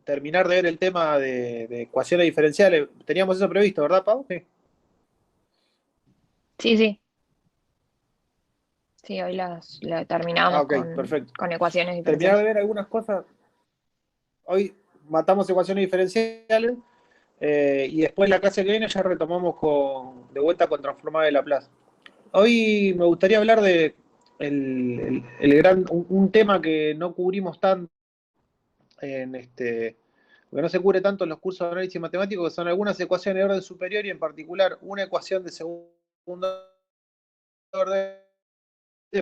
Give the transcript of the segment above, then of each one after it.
terminar de ver el tema de ecuaciones diferenciales. Teníamos eso previsto, ¿verdad, Pau? Sí. Sí, sí, sí, hoy la Ah, terminamos ok, perfecto. con ecuaciones Terminar de diferenciales. ver algunas cosas. Hoy matamos ecuaciones diferenciales y después la clase que viene ya retomamos de vuelta con transformada de Laplace. Hoy me gustaría hablar de un tema que no cubrimos tanto porque no se cubre tanto en los cursos de análisis matemático, que son algunas ecuaciones de orden superior y en particular una ecuación de segundo orden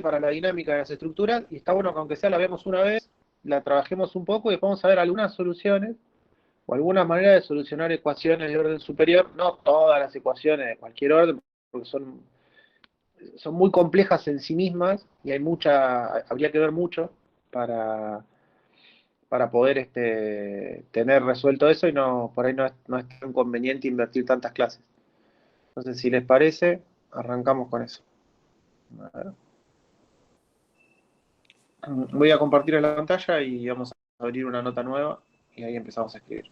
para la dinámica de las estructuras, y está bueno que aunque sea la veamos una vez, la trabajemos un poco y después vamos a ver algunas soluciones o alguna manera de solucionar ecuaciones de orden superior, no todas las ecuaciones de cualquier orden, porque son muy complejas en sí mismas y habría que ver mucho para, para poder tener resuelto eso y por ahí no es tan conveniente invertir tantas clases. Entonces, si les parece, arrancamos con eso. A ver. Voy a compartir la pantalla y vamos a abrir una nota nueva y ahí empezamos a escribir.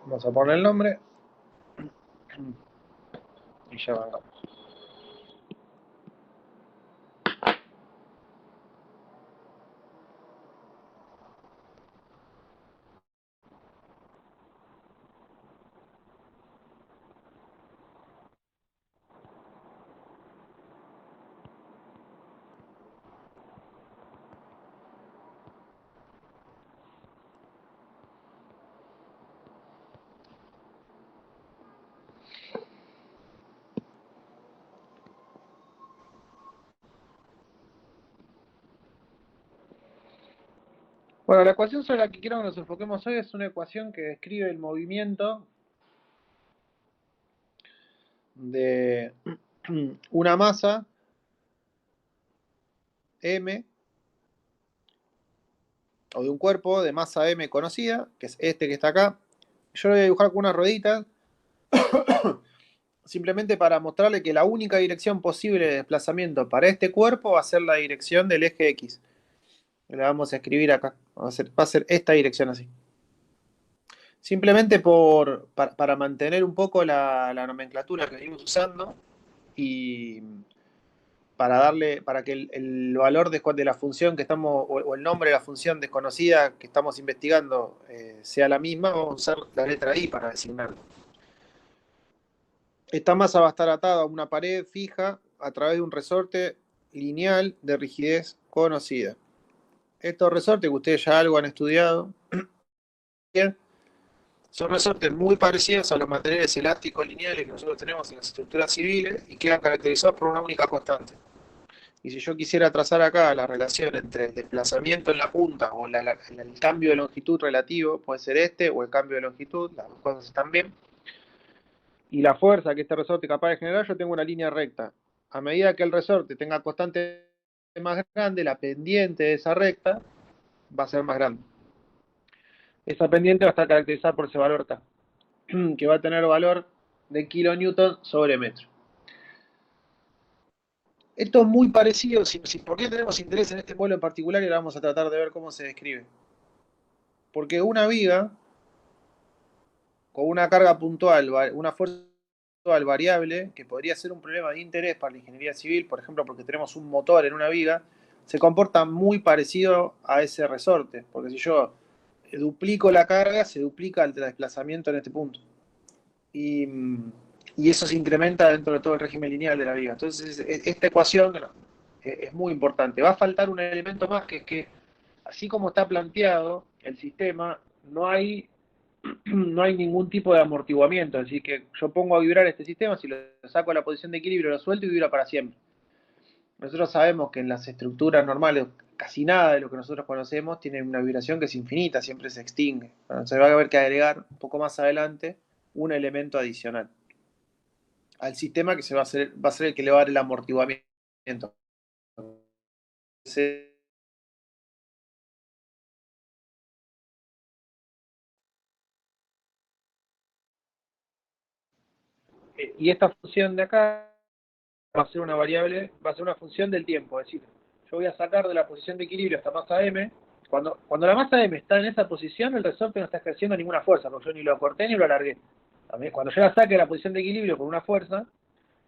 Vamos a poner el nombre y ya vamos. Bueno, la ecuación sobre la que quiero que nos enfoquemos hoy es una ecuación que describe el movimiento de una masa M o de un cuerpo de masa M conocida, que es este que está acá. Yo lo voy a dibujar con unas rueditas, simplemente para mostrarle que la única dirección posible de desplazamiento para este cuerpo va a ser la dirección del eje X. La vamos a escribir acá. Va a ser esta dirección así. Simplemente para mantener un poco la nomenclatura que venimos usando y para que el valor de la función que estamos, o el nombre de la función desconocida que estamos investigando sea la misma, vamos a usar la letra I para designarlo. Esta masa va a estar atada a una pared fija a través de un resorte lineal de rigidez conocida. Estos resortes que ustedes ya algo han estudiado, bien, son resortes muy parecidos a los materiales elásticos lineales que nosotros tenemos en las estructuras civiles y quedan caracterizados por una única constante. Y si yo quisiera trazar acá la relación entre el desplazamiento en la punta o el cambio de longitud relativo, puede ser este o el cambio de longitud, las dos cosas están bien, y la fuerza que este resorte es capaz de generar, yo tengo una línea recta. A medida que el resorte tenga constante más grande, la pendiente de esa recta va a ser más grande. Esa pendiente va a estar caracterizada por ese valor K, que va a tener valor de kilonewton sobre metro. Esto es muy parecido, ¿por qué tenemos interés en este modelo en particular? Y ahora vamos a tratar de ver cómo se describe. Porque una viga con una carga puntual, una fuerza puntual variable, que podría ser un problema de interés para la ingeniería civil, por ejemplo, porque tenemos un motor en una viga, se comporta muy parecido a ese resorte. Porque si yo duplico la carga, se duplica el desplazamiento en este punto. Y, y eso se incrementa dentro de todo el régimen lineal de la viga. Entonces, esta ecuación es muy importante. Va a faltar un elemento más, que es que, así como está planteado el sistema, no hay no hay ningún tipo de amortiguamiento, es decir, que yo pongo a vibrar este sistema, si lo saco a la posición de equilibrio, lo suelto y vibra para siempre. Nosotros sabemos que en las estructuras normales, casi nada de lo que nosotros conocemos tiene una vibración que es infinita, siempre se extingue. Entonces va a haber que agregar un poco más adelante un elemento adicional al sistema que va a ser el que le va a dar el amortiguamiento. Y esta función de acá va a ser una variable, va a ser una función del tiempo, es decir, yo voy a sacar de la posición de equilibrio esta masa m, cuando la masa m está en esa posición, el resorte no está ejerciendo ninguna fuerza, porque yo ni lo corté ni lo alargué. Cuando yo la saque de la posición de equilibrio con una fuerza,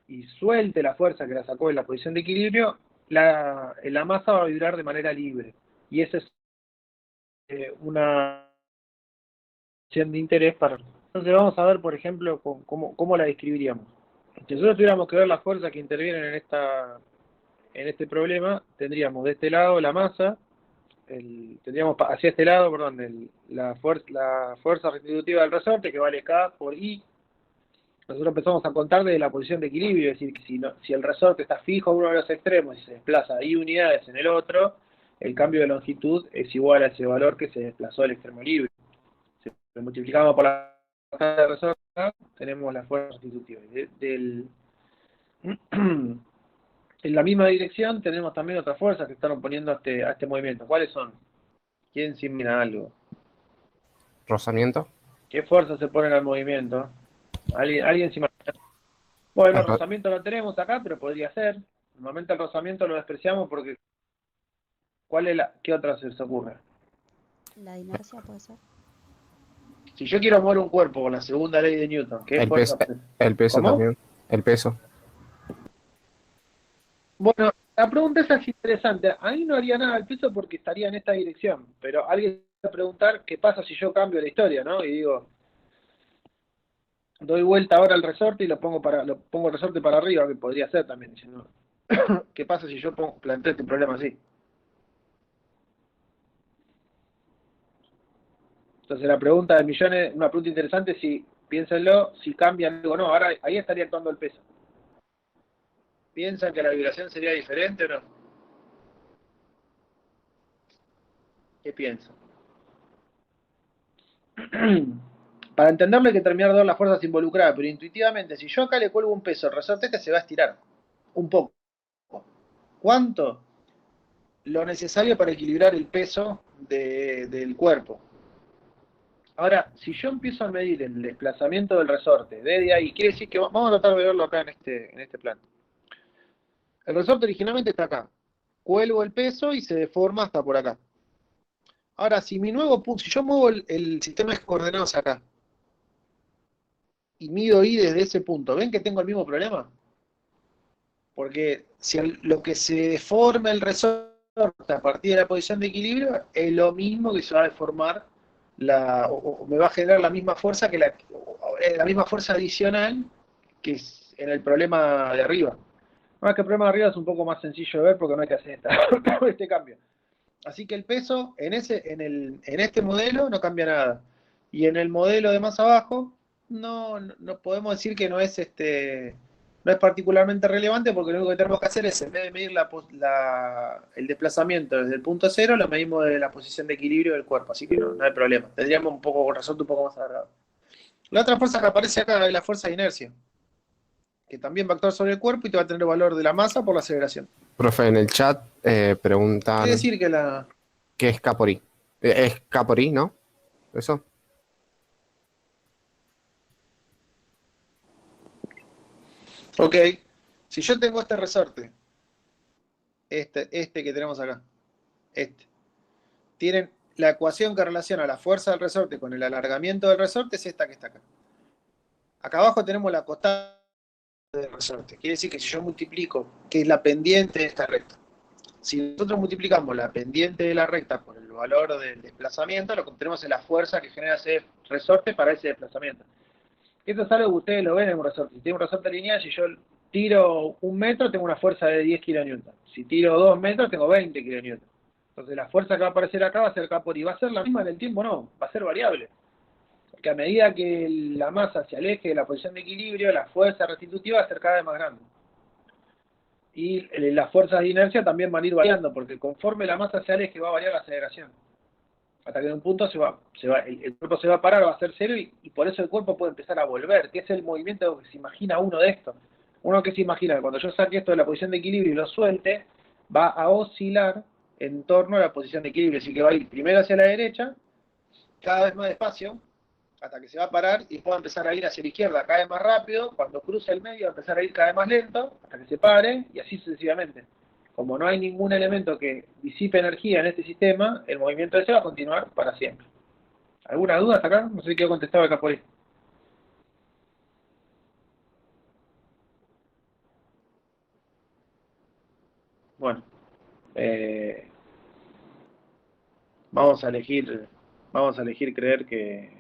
y suelte la fuerza que la sacó en la posición de equilibrio, la masa va a vibrar de manera libre. Y esa es una cuestión de interés para... Entonces vamos a ver, por ejemplo, cómo la describiríamos. Si nosotros tuviéramos que ver las fuerzas que intervienen en este problema, tendríamos de este lado la masa, tendríamos hacia este lado, perdón, la fuerza restitutiva del resorte, que vale K por I. Nosotros empezamos a contar desde la posición de equilibrio, es decir, que si el resorte está fijo en uno de los extremos y se desplaza I unidades en el otro, el cambio de longitud es igual a ese valor que se desplazó al extremo libre. Si lo multiplicamos por la fuerza del resorte, tenemos la fuerza restitutiva. En la misma dirección tenemos también otras fuerzas que están oponiendo a este movimiento. ¿Cuáles son? ¿Quién se mira algo? ¿Rozamiento? ¿Qué fuerzas se ponen al movimiento? ¿Alguien se imagina? Bueno, el Acá. rozamiento lo tenemos acá, pero podría ser. Normalmente el rozamiento lo despreciamos porque ¿qué otra se os ocurre? La inercia puede ser. Si yo quiero mover un cuerpo con la segunda ley de Newton, ¿qué El fuerza? peso, el peso ¿Cómo? también. El peso. Bueno, la pregunta esa es interesante. Ahí no haría nada el peso porque estaría en esta dirección, pero alguien va a preguntar qué pasa si yo cambio la historia, ¿no? Y digo, doy vuelta ahora al resorte y lo pongo el resorte para arriba, que podría ser también, diciendo, ¿qué pasa si yo planteo este problema así? Entonces la pregunta del millón es una pregunta interesante, si piénsenlo, si cambian algo o no. Ahora ahí estaría actuando el peso. ¿Piensan que la vibración sería diferente o no? ¿Qué piensan? Para entenderlo hay que terminar de ver las fuerzas involucradas, pero intuitivamente, si yo acá le cuelgo un peso, el resorte se va a estirar un poco. ¿Cuánto? Lo necesario para equilibrar el peso del cuerpo. Ahora, si yo empiezo a medir el desplazamiento del resorte desde ahí, quiere decir que vamos a tratar de verlo acá en este plano. El resorte originalmente está acá. Cuelgo el peso y se deforma hasta por acá. Ahora, si mi nuevo punto, si yo muevo el sistema de coordenadas acá y mido I desde ese punto, ¿ven que tengo el mismo problema? Porque si lo que se deforma el resorte a partir de la posición de equilibrio es lo mismo que se va a deformar o me va a generar la misma fuerza que la misma fuerza adicional que es en el problema de arriba. Más que el problema de arriba es un poco más sencillo de ver porque no hay que hacer este cambio. Así que el peso en este modelo no cambia nada. Y en el modelo de más abajo, no podemos decir que no es particularmente relevante porque lo único que tenemos que hacer es, en vez de medir el desplazamiento desde el punto cero, lo medimos desde la posición de equilibrio del cuerpo. Así que no hay problema. Tendríamos un poco resuelto un poco más alargado. La otra fuerza que aparece acá es la fuerza de inercia, que también va a actuar sobre el cuerpo y te va a tener el valor de la masa por la aceleración. Profe, en el chat Quiere preguntan decir que qué es K por I. Es K por I, ¿no? ¿Eso? Ok, si yo tengo este resorte, este que tenemos acá, tienen la ecuación que relaciona la fuerza del resorte con el alargamiento del resorte es esta que está acá. Acá abajo tenemos la costada del resorte. Quiere decir que si yo multiplico, que es la pendiente de esta recta, si nosotros multiplicamos la pendiente de la recta por el valor del desplazamiento, lo que obtenemos es la fuerza que genera ese resorte para ese desplazamiento. Esto es algo que ustedes lo ven en un resorte. Si tengo un resorte lineal, si yo tiro 1 metro, tengo una fuerza de 10 kN. Si tiro 2 metros, tengo 20 kN. Entonces la fuerza que va a aparecer acá va a ser K por I. ¿Va a ser la misma en el tiempo? No, va a ser variable. que a medida que la masa se aleje de la posición de equilibrio, la fuerza restitutiva va a ser cada vez más grande. Y las fuerzas de inercia también van a ir variando, porque conforme la masa se aleje va a variar la aceleración. Hasta que en un punto el cuerpo se va a parar, va a ser cero, y por eso el cuerpo puede empezar a volver, que es el movimiento que se imagina uno de esto. Uno que se imagina que cuando yo saque esto de la posición de equilibrio y lo suelte, va a oscilar en torno a la posición de equilibrio, así que va a ir primero hacia la derecha, cada vez más despacio, hasta que se va a parar y pueda empezar a ir hacia la izquierda cada vez más rápido. Cuando cruce el medio va a empezar a ir cada vez más lento, hasta que se pare, y así sucesivamente. Como no hay ningún elemento que disipe energía en este sistema, el movimiento ese va a continuar para siempre. ¿Alguna duda hasta acá? No sé si quedó contestado acá por ahí. Bueno, vamos a elegir creer que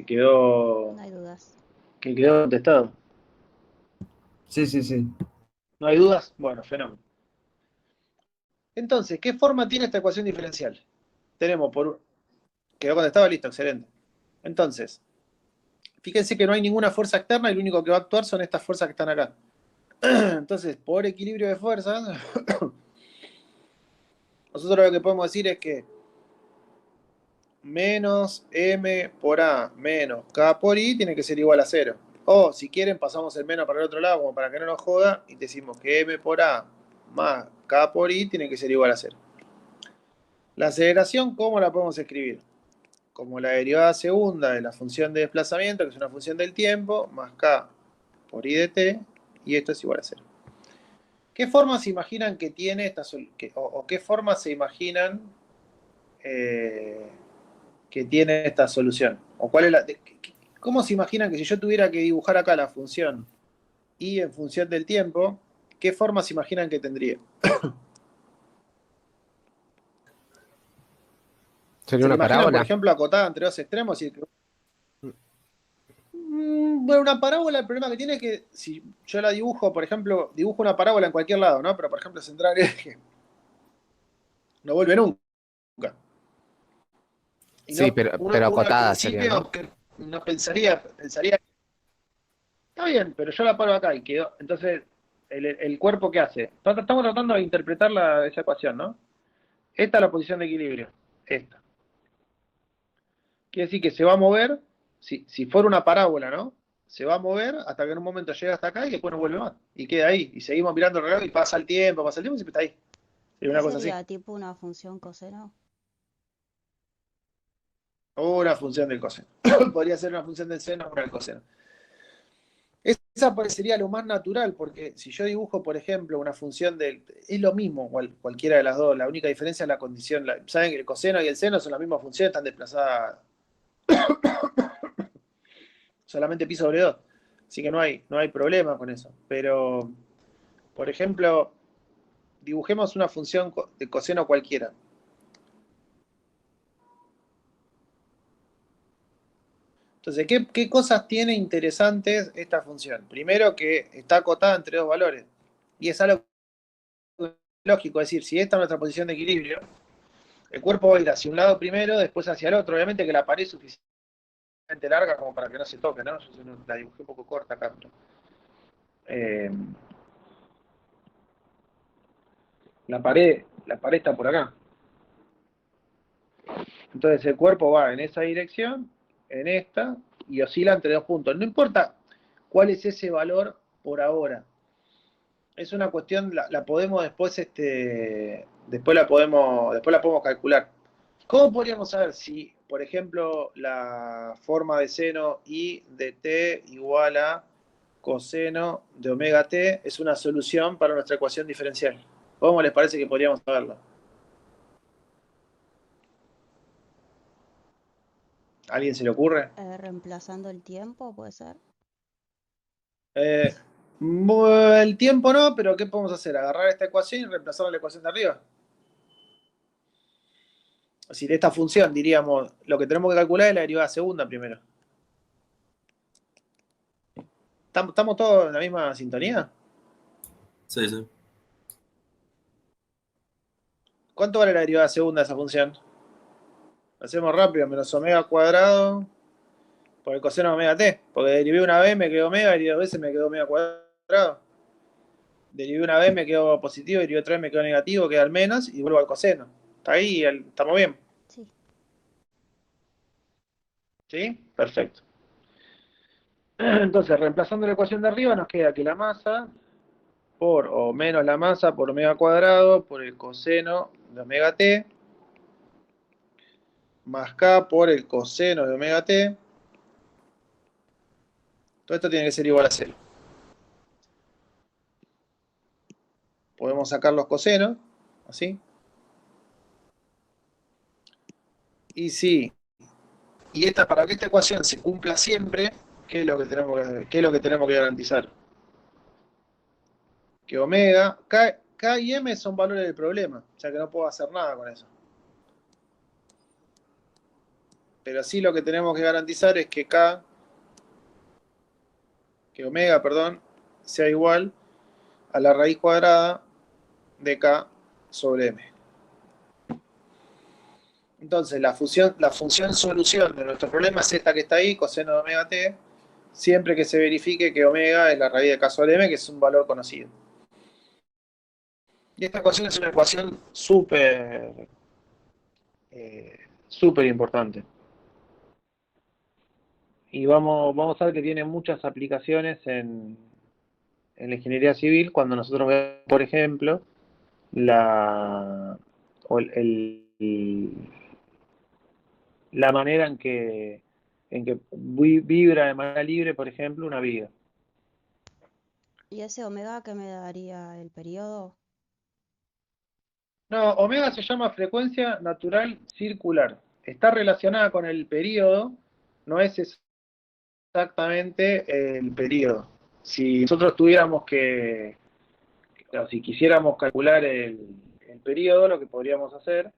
quedó No hay dudas. contestado. Sí, sí, sí. ¿No hay dudas? Bueno, fenómeno. Entonces, ¿qué forma tiene esta ecuación diferencial? Tenemos quedó contestado, listo, excelente. Entonces, fíjense que no hay ninguna fuerza externa y lo único que va a actuar son estas fuerzas que están acá. Entonces, por equilibrio de fuerzas, nosotros lo que podemos decir es que menos m por a menos k por i tiene que ser igual a 0. O, si quieren, pasamos el menos para el otro lado, como para que no nos joda, y decimos que m por a más k por i tiene que ser igual a 0. La aceleración, ¿cómo la podemos escribir? Como la derivada segunda de la función de desplazamiento, que es una función del tiempo, más k por i de t, y esto es igual a 0. ¿Qué forma se imaginan que tiene esta o qué forma se imaginan que tiene esta solución? ¿O cuál es cómo se imaginan que si yo tuviera que dibujar acá la función y en función del tiempo, qué forma se imaginan que tendría? ¿Sería ¿Se una imaginan, por parábola? ejemplo, acotada entre dos extremos? Bueno, una parábola, el problema que tiene es que si yo la dibujo, por ejemplo, dibujo una parábola en cualquier lado, ¿no? Pero, por ejemplo, centrar el eje, no vuelve nunca. Y Sí, no, pero, uno, pero uno al acotada sería, principio ¿no? no pensaría, está bien, pero yo la paro acá y quedó. Entonces, el cuerpo, ¿qué hace? Estamos tratando de interpretar esa ecuación, ¿no? Esta es la posición de equilibrio. Esta. Quiere decir que se va a mover, si fuera una parábola, ¿no? Se va a mover hasta que en un momento llega hasta acá y después no vuelve más. Y queda ahí. Y seguimos mirando el reloj y pasa el tiempo y siempre está ahí. Es ¿Qué una cosa así. sería tipo una función coseno? O una función del coseno. Podría ser una función del seno o una del coseno. Esa parecería lo más natural, porque si yo dibujo, por ejemplo, una función es lo mismo, cualquiera de las dos. La única diferencia es la condición. Saben que el coseno y el seno son la misma función, están desplazadas solamente pi sobre 2. Así que no hay problema con eso. Pero, por ejemplo, dibujemos una función de coseno cualquiera. Entonces, ¿qué cosas tiene interesantes esta función? Primero, que está acotada entre dos valores. Y es algo lógico, es decir, si esta es nuestra posición de equilibrio, el cuerpo va a ir hacia un lado primero, después hacia el otro. Obviamente que la pared es suficientemente larga como para que no se toque, ¿no? Yo la dibujé un poco corta acá. Eh, la pared está por acá. Entonces el cuerpo va en esa dirección, en esta, y oscila entre dos puntos. No importa cuál es ese valor por ahora. Es una cuestión, la podemos después, después la podemos calcular. ¿Cómo podríamos saber si, por ejemplo, la forma de seno i de t igual a coseno de omega t es una solución para nuestra ecuación diferencial? ¿Cómo les parece que podríamos saberlo? ¿A alguien se le ocurre? Reemplazando el tiempo, puede ser. Eh, el tiempo no, pero ¿qué podemos hacer? Agarrar esta ecuación y reemplazarla en la ecuación de arriba. Es decir, esta función, diríamos, lo que tenemos que calcular es la derivada segunda primero. ¿Estamos todos en la misma sintonía? Sí, sí. ¿Cuánto vale la derivada segunda de esa función? Hacemos rápido, menos omega cuadrado por el coseno de omega t. Porque derivé una vez, me quedó omega, derivé dos veces, me quedó omega cuadrado. Derivé una vez, me quedó positivo, derivé otra vez, me quedó negativo, queda al menos, y vuelvo al coseno. ¿Está ahí? ¿Estamos bien? Sí. ¿Sí? Perfecto. Entonces, reemplazando la ecuación de arriba, nos queda que la masa por o menos la masa por omega cuadrado por el coseno de omega t más k por el coseno de omega t. Todo esto tiene que ser igual a 0. Podemos sacar los cosenos, así. Y sí. Y para que esta ecuación se cumpla siempre, ¿qué es lo que tenemos que garantizar? Que omega, K y M son valores del problema, o sea que no puedo hacer nada con eso. Pero sí lo que tenemos que garantizar es que omega, perdón, sea igual a la raíz cuadrada de K sobre M. Entonces, la función solución de nuestro problema es esta que está ahí, coseno de omega t, siempre que se verifique que omega es la raíz de K sobre M, que es un valor conocido. Y esta ecuación es una ecuación súper importante. Y vamos a ver que tiene muchas aplicaciones en la ingeniería civil cuando nosotros vemos, por ejemplo, la manera en que vibra de manera libre, por ejemplo, una viga. ¿Y ese omega qué me daría el periodo? No, omega se llama frecuencia natural circular. Está relacionada con el periodo, no es exactamente el periodo. Si nosotros tuviéramos si quisiéramos calcular el periodo, lo que podríamos hacer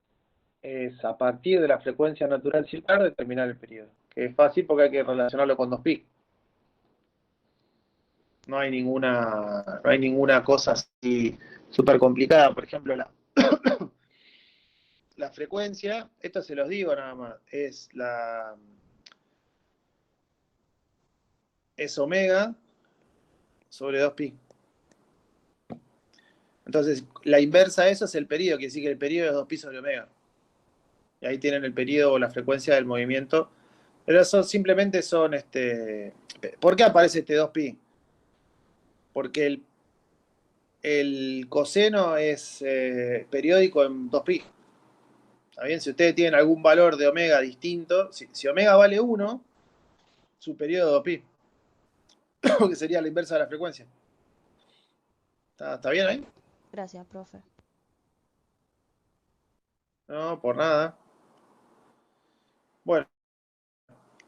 es a partir de la frecuencia natural circular determinar el periodo. Que es fácil porque hay que relacionarlo con 2pi. No hay ninguna cosa así súper complicada. Por ejemplo, la frecuencia, esto se los digo nada más, es omega sobre 2pi. Entonces, la inversa de eso es el periodo, quiere decir que el periodo es 2pi sobre omega. Y ahí tienen el periodo o la frecuencia del movimiento. Pero eso simplemente son ¿por qué aparece este 2pi? Porque el coseno es periódico en 2pi. ¿Está bien? Si ustedes tienen algún valor de omega distinto, si omega vale 1, su periodo es 2pi. Que sería la inversa de la frecuencia. ¿Está bien ahí? Gracias, profe. No, por nada. Bueno,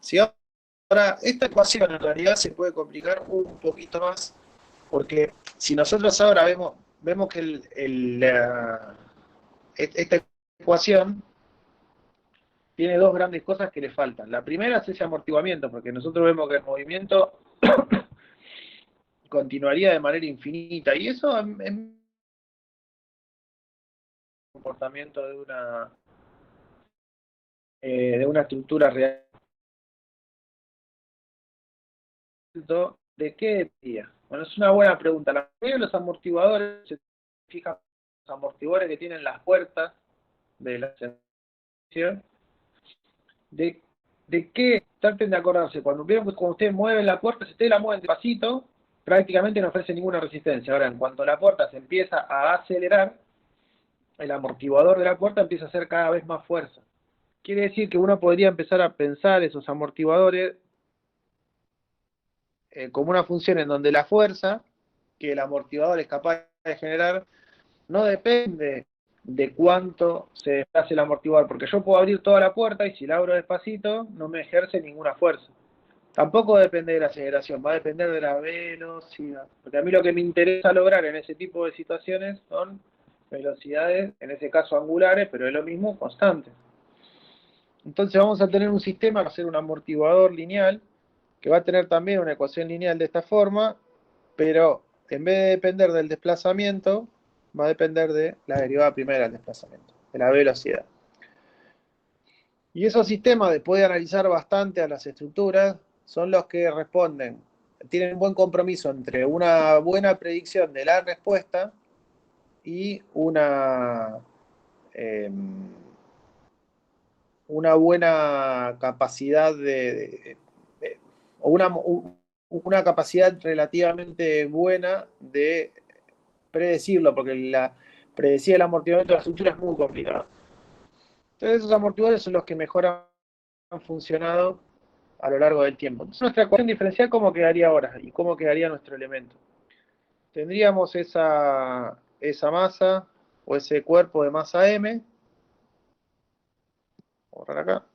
si ahora esta ecuación en realidad se puede complicar un poquito más, porque si nosotros ahora vemos que esta ecuación tiene dos grandes cosas que le faltan. La primera es ese amortiguamiento, porque nosotros vemos que el movimiento continuaría de manera infinita, y eso es un comportamiento de una estructura real. ¿De qué dependía? Bueno, es una buena pregunta. La mayoría de los amortiguadores, se fijan los amortiguadores que tienen las puertas de la sección, de qué traten de acordarse. Cuando ustedes mueven la puerta, si ustedes la mueven despacito, prácticamente no ofrece ninguna resistencia. Ahora, en cuanto la puerta se empieza a acelerar, el amortiguador de la puerta empieza a hacer cada vez más fuerza. Quiere decir que uno podría empezar a pensar esos amortiguadores como una función en donde la fuerza que el amortiguador es capaz de generar no depende de cuánto se desplace el amortiguador, porque yo puedo abrir toda la puerta y si la abro despacito no me ejerce ninguna fuerza. Tampoco depende de la aceleración, va a depender de la velocidad. Porque a mí lo que me interesa lograr en ese tipo de situaciones son velocidades, en ese caso angulares, pero es lo mismo, constantes. Entonces vamos a tener un sistema que va a ser un amortiguador lineal, que va a tener también una ecuación lineal de esta forma, pero en vez de depender del desplazamiento, va a depender de la derivada primera del desplazamiento, de la velocidad. Y esos sistemas, después de analizar bastante a las estructuras, son los que responden, tienen un buen compromiso entre una buena predicción de la respuesta y eh, una buena capacidad o una capacidad relativamente buena de predecirlo, porque predecir el amortiguamiento de la estructura es muy complicado. Entonces esos amortiguadores son los que mejor han funcionado a lo largo del tiempo. Entonces nuestra ecuación diferencial, ¿cómo quedaría ahora? ¿Y cómo quedaría nuestro elemento? Tendríamos esa masa o ese cuerpo de masa M. Voy a borrar acá.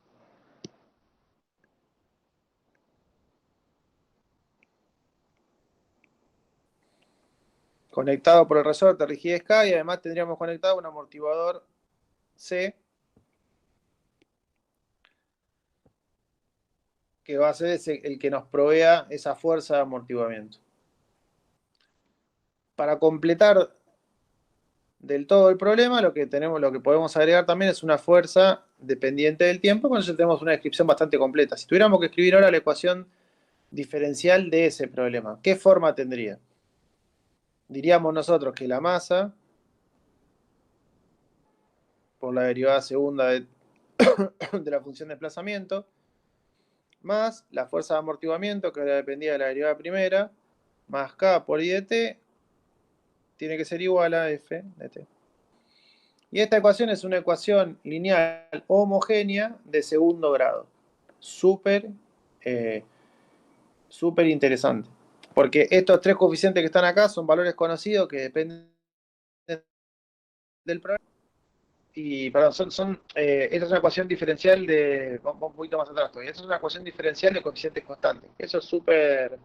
Conectado por el resorte rigidez K, y además tendríamos conectado un amortiguador C, que va a ser el que nos provea esa fuerza de amortiguamiento. Para completar del todo el problema, lo que podemos agregar también es una fuerza dependiente del tiempo. Con eso tenemos una descripción bastante completa. Si tuviéramos que escribir ahora la ecuación diferencial de ese problema, ¿qué forma tendría? Diríamos nosotros que la masa, por la derivada segunda de la función de desplazamiento, más la fuerza de amortiguamiento, que dependía de la derivada primera, más K por I de T, tiene que ser igual a F de T. Y esta ecuación es una ecuación lineal homogénea de segundo grado. Súper interesante. Porque estos tres coeficientes que están acá son valores conocidos que dependen del problema. Y, perdón, esta es una ecuación diferencial de... Vamos un poquito más atrás todavía. Esta es una ecuación diferencial de coeficientes constantes. Eso es súper...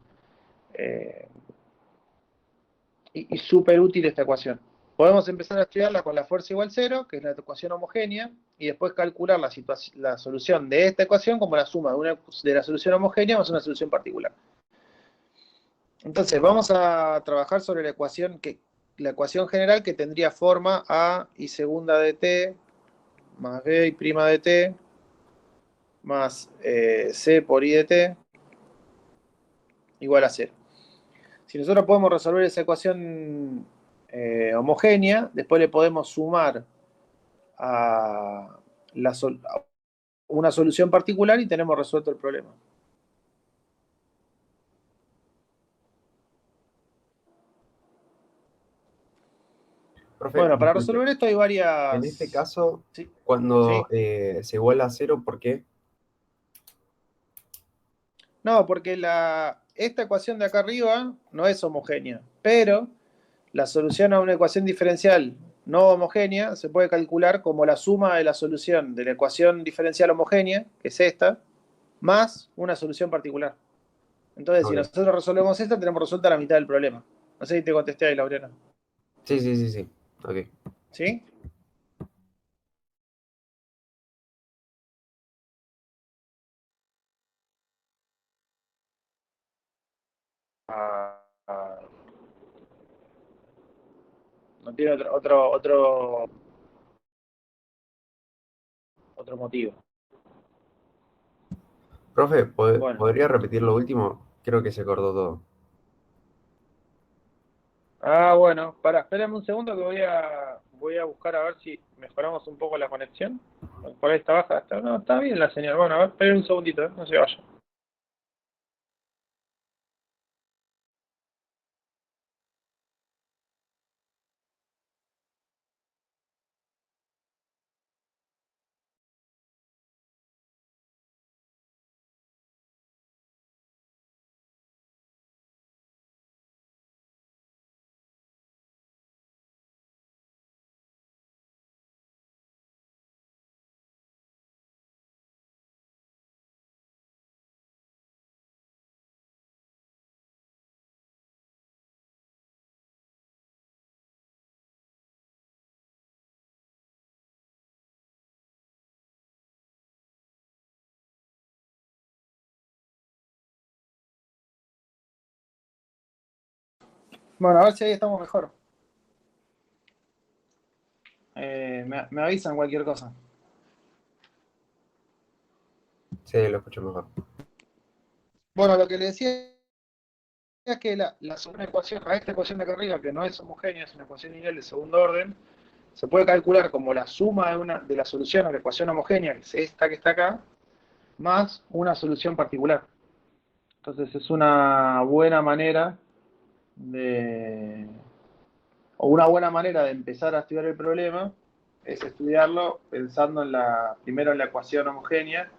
y súper útil esta ecuación. Podemos empezar a estudiarla con la fuerza igual 0, que es la ecuación homogénea, y después calcular la solución de esta ecuación como la suma de la solución homogénea más una solución particular. Entonces, vamos a trabajar sobre la ecuación general, que tendría forma A y segunda de t más B y prima de t más C por I de t igual a 0. Si nosotros podemos resolver esa ecuación homogénea, después le podemos sumar a una solución particular y tenemos resuelto el problema. Profe, Bueno, para disculpe. resolver esto hay En este varias... caso, Sí, cuando ¿sí? se iguala a cero, ¿por qué? No, porque esta ecuación de acá arriba no es homogénea, pero la solución a una ecuación diferencial no homogénea se puede calcular como la suma de la solución de la ecuación diferencial homogénea, que es esta, más una solución particular. Entonces, si Ok. nosotros resolvemos esta, tenemos resuelta la mitad del problema. No sé si te contesté ahí, Laureano. Sí, sí, sí, sí. Ok. ¿Sí? Ah, ah, no tiene otro motivo. Profe, Bueno. ¿podría repetir lo último? Creo que se acordó todo. Bueno, espérame un segundo que voy a buscar a ver si mejoramos un poco la conexión. Por ahí está baja. No, está bien la señal. Bueno, a ver, esperen un segundito, no se vaya. Bueno, a ver si ahí estamos mejor. Me avisan cualquier cosa. Sí, lo escucho mejor. Bueno, lo que le decía es que la segunda ecuación, a esta ecuación de acá arriba, que no es homogénea, es una ecuación lineal de segundo orden, se puede calcular como la suma de la solución a la ecuación homogénea, que es esta que está acá, más una solución particular. Entonces es una buena manera de empezar a estudiar el problema, es estudiarlo pensando primero en la ecuación homogénea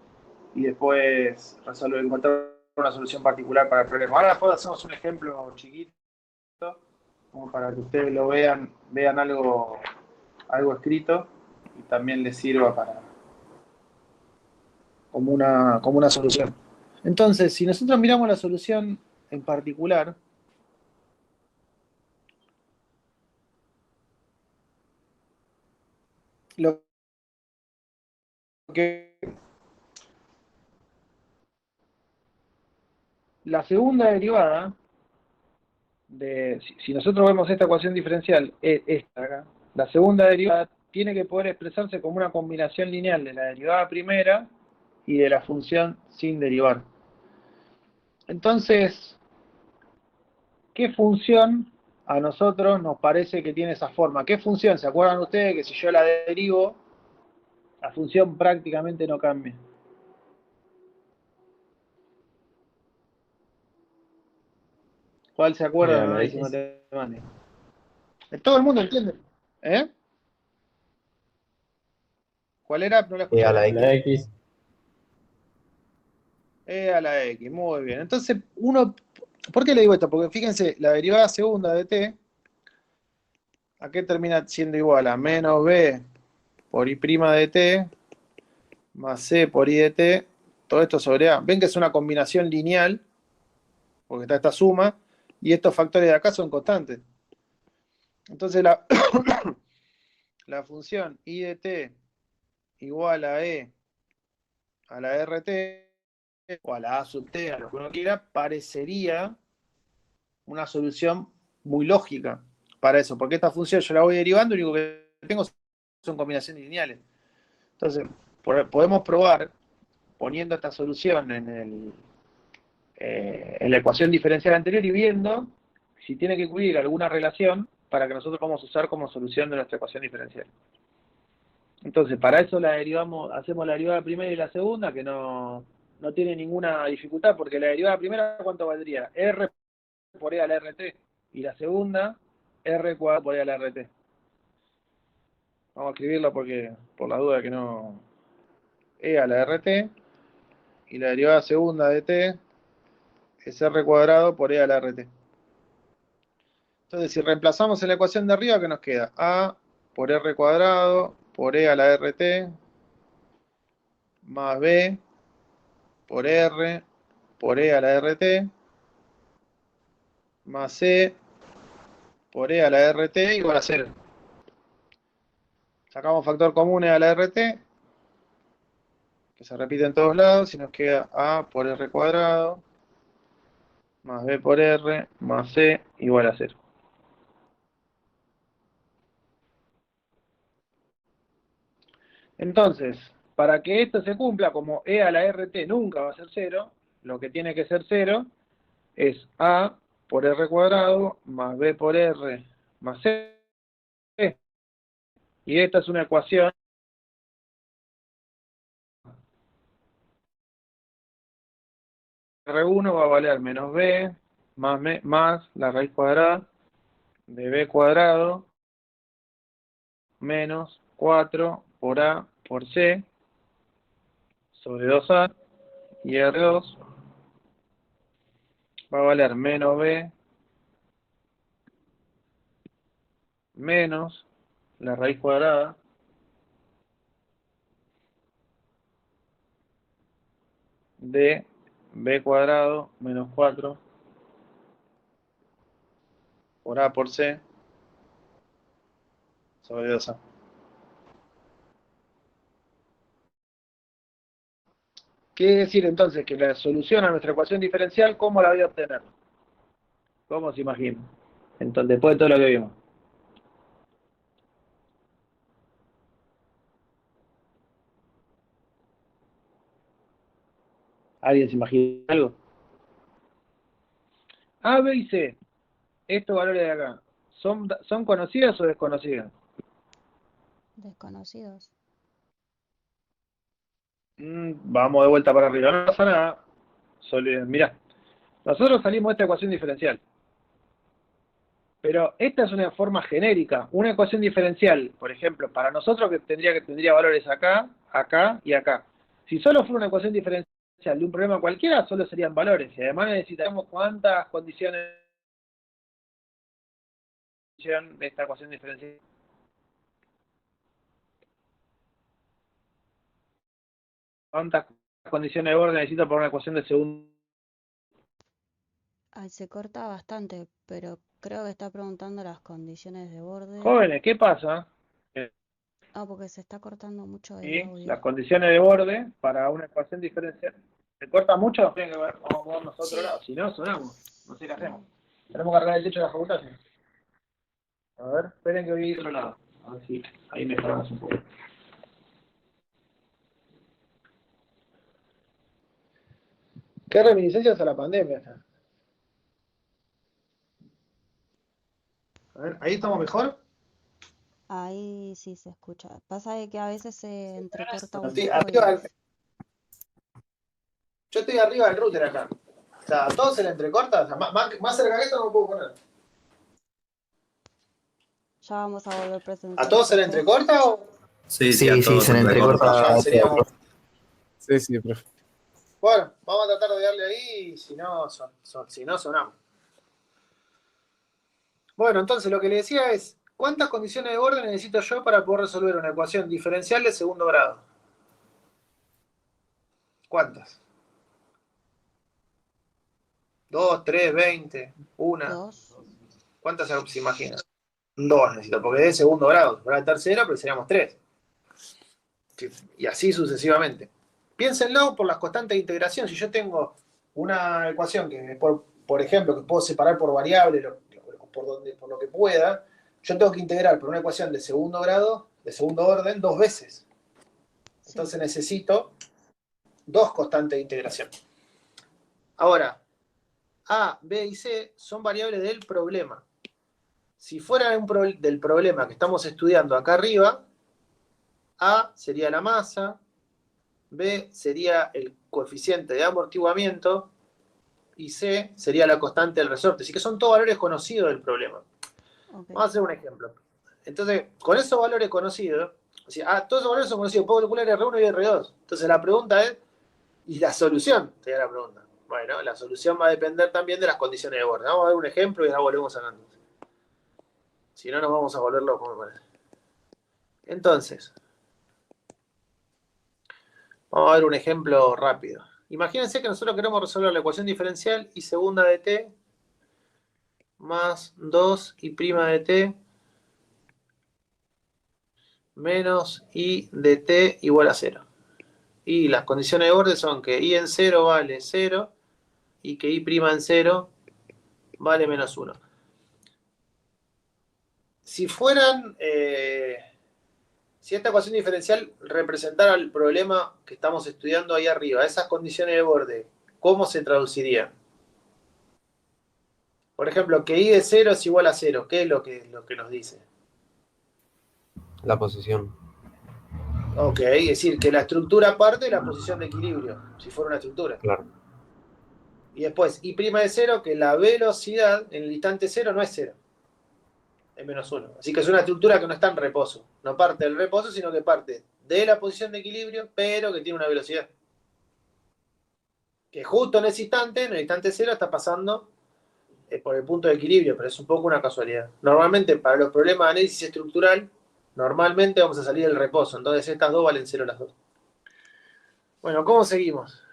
y después encontrar una solución particular para el problema. Ahora después hacemos un ejemplo chiquito, como para que ustedes lo vean algo escrito y también les sirva como una solución. Entonces, si nosotros miramos la solución en particular, lo que la segunda derivada si nosotros vemos esta ecuación diferencial, esta acá, la segunda derivada tiene que poder expresarse como una combinación lineal de la derivada primera y de la función sin derivar. Entonces, ¿qué función a nosotros nos parece que tiene esa forma? ¿Qué función? ¿Se acuerdan ustedes que si yo la derivo, la función prácticamente no cambia? ¿Cuál se acuerda A del la análisis X. matemático? Todo el mundo entiende. ¿Eh? ¿Cuál era? No la E a escuché. la La X. X. E a la X, muy bien. Entonces, ¿por qué le digo esto? Porque fíjense, la derivada segunda de t, ¿a qué termina siendo igual? A menos b por i' de t, más c por i de t, todo esto sobre a. Ven que es una combinación lineal, porque está esta suma, y estos factores de acá son constantes. Entonces, la función i de t igual a e a la rt, o a la a sub t, a lo que uno quiera, parecería una solución muy lógica para eso, porque esta función yo la voy derivando y lo único que tengo son combinaciones lineales. Entonces, podemos probar poniendo esta solución en la ecuación diferencial anterior y viendo si tiene que cubrir alguna relación para que nosotros podamos usar como solución de nuestra ecuación diferencial. Entonces, para eso hacemos la derivada primera y la segunda, que no tiene ninguna dificultad, porque la derivada primera, ¿cuánto valdría? R por E a la RT. Y la segunda, R cuadrado por E a la RT. Vamos a escribirlo por la duda que no. E a la RT. Y la derivada segunda de T es R cuadrado por E a la RT. Entonces, si reemplazamos en la ecuación de arriba, ¿qué nos queda? A por R cuadrado por E a la RT más B por R por E a la RT más C por E a la RT igual a 0. Sacamos factor común E a la RT, que se repite en todos lados, y nos queda A por R cuadrado más B por R más C igual a 0. Entonces, para que esto se cumpla, como E a la RT nunca va a ser 0, lo que tiene que ser 0 es A por R cuadrado más B por R más C. Y esta es una ecuación R1 va a valer menos B más la raíz cuadrada de B cuadrado menos 4 por A por C sobre 2A, y R2 va a valer menos B menos la raíz cuadrada de B cuadrado menos 4 por A por C sobre 2A. Quiere decir entonces que la solución a nuestra ecuación diferencial, ¿cómo la voy a obtener? ¿Cómo se imagina? Entonces, después de todo lo que vimos. ¿Alguien se imagina algo? A, B y C, estos valores de acá, ¿son conocidas o desconocidas? Desconocidos. Vamos de vuelta para arriba, no pasa nada. Mirá, nosotros salimos de esta ecuación diferencial. Pero esta es una forma genérica. Una ecuación diferencial, por ejemplo, para nosotros que tendría valores acá, acá y acá. Si solo fuera una ecuación diferencial de un problema cualquiera, solo serían valores. Y además necesitamos cuántas condiciones de esta ecuación diferencial. ¿Cuántas condiciones de orden necesito para una ecuación de segundo? Ay, se corta bastante, pero creo que está preguntando las condiciones de borde. Jóvenes, ¿qué pasa? Ah, porque se está cortando mucho el ¿Sí? audio. Las condiciones de borde para una ecuación diferencial. ¿Se corta mucho? Tienen que ver, vamos a movernos a otro lado. Si no, sonamos. No sé qué hacemos. Tenemos que arreglar el techo de la facultad. ¿Sí? A ver, esperen que voy a otro lado. A ver si ahí mejoramos un poco. ¿Qué reminiscencias a la pandemia está? A ver, ¿ahí estamos mejor? Ahí sí se escucha. Pasa de que a veces se entrecorta un Estoy poco arriba yo estoy arriba del router acá. O sea, a todos se le entrecorta. O sea, más cerca que esto no lo puedo poner. ya vamos a volver ¿A presencial, todos se le profe. entrecorta o...? Sí, se le entrecorta. Ya seríamos... Sí, sí, profe. Bueno, vamos a tratar de darle ahí y si no, si no sonamos. Bueno, entonces lo que le decía es, ¿cuántas condiciones de borde necesito yo para poder resolver una ecuación diferencial de segundo grado? ¿Cuántas? ¿2, 3, 20, una? 2. ¿Cuántas se imagina? 2 necesito, porque es de segundo grado. Para el tercero, pero seríamos 3. Y así sucesivamente. Piénsenlo por las constantes de integración. Si yo tengo una ecuación que, por ejemplo, que puedo separar por variable, por lo que pueda, yo tengo que integrar por una ecuación de segundo grado, de segundo orden, 2 veces. Entonces necesito 2 constantes de integración. Ahora, A, B y C son variables del problema. Si fuera del problema que estamos estudiando acá arriba, A sería la masa, B sería el coeficiente de amortiguamiento y C sería la constante del resorte. Así que son todos valores conocidos del problema. Okay. Vamos a hacer un ejemplo. Entonces, con esos valores conocidos, o sea, todos esos valores son conocidos, puedo calcular R1 y R2. Entonces la pregunta es, ¿y la solución? Sería la pregunta. Bueno, la solución va a depender también de las condiciones de borde. Vamos a ver un ejemplo y ya volvemos sacando. Si no, nos vamos a volver locos, me parece. Entonces, vamos a ver un ejemplo rápido. Imagínense que nosotros queremos resolver la ecuación diferencial y segunda de t más 2 y prima de t menos i de t igual a 0. Y las condiciones de borde son que i en 0 vale 0 y que i' en 0 vale menos 1. Si fueran, si esta ecuación diferencial representara el problema que estamos estudiando ahí arriba, esas condiciones de borde, ¿cómo se traducirían? Por ejemplo, que i de 0 es igual a 0. ¿Qué es lo que nos dice? La posición. Ok, es decir, que la estructura parte de la posición de equilibrio, si fuera una estructura. Claro. Y después, i' de 0, que la velocidad en el instante 0 no es 0. Es menos 1. Así que es una estructura que no está en reposo. No parte del reposo, sino que parte de la posición de equilibrio, pero que tiene una velocidad. Que justo en ese instante, en el instante 0, está pasando por el punto de equilibrio, pero es un poco una casualidad. Normalmente, para los problemas de análisis estructural, normalmente vamos a salir del reposo. Entonces, estas dos valen 0 las dos. Bueno, ¿cómo seguimos?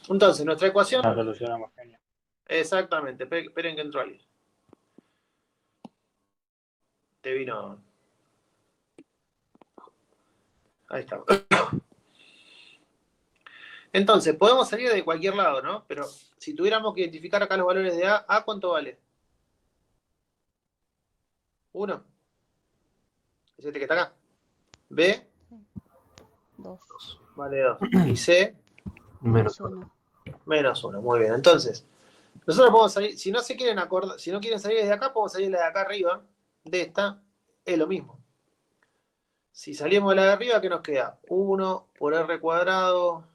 Entonces, nuestra ecuación... Una solución homogénea. Exactamente, esperen que entró alguien. Te vino... Ahí está. Entonces, podemos salir de cualquier lado, ¿no? Pero si tuviéramos que identificar acá los valores de A ¿cuánto vale? 1. Es es este que está acá. B 2 vale 2. Y C Menos menos 1. menos 1. Muy bien. Entonces, nosotros podemos salir, si no se quieren acordar, si no quieren salir desde acá, podemos salir de acá arriba, de esta, es lo mismo. Si salimos de la de arriba, ¿qué nos queda? 1 por R cuadrado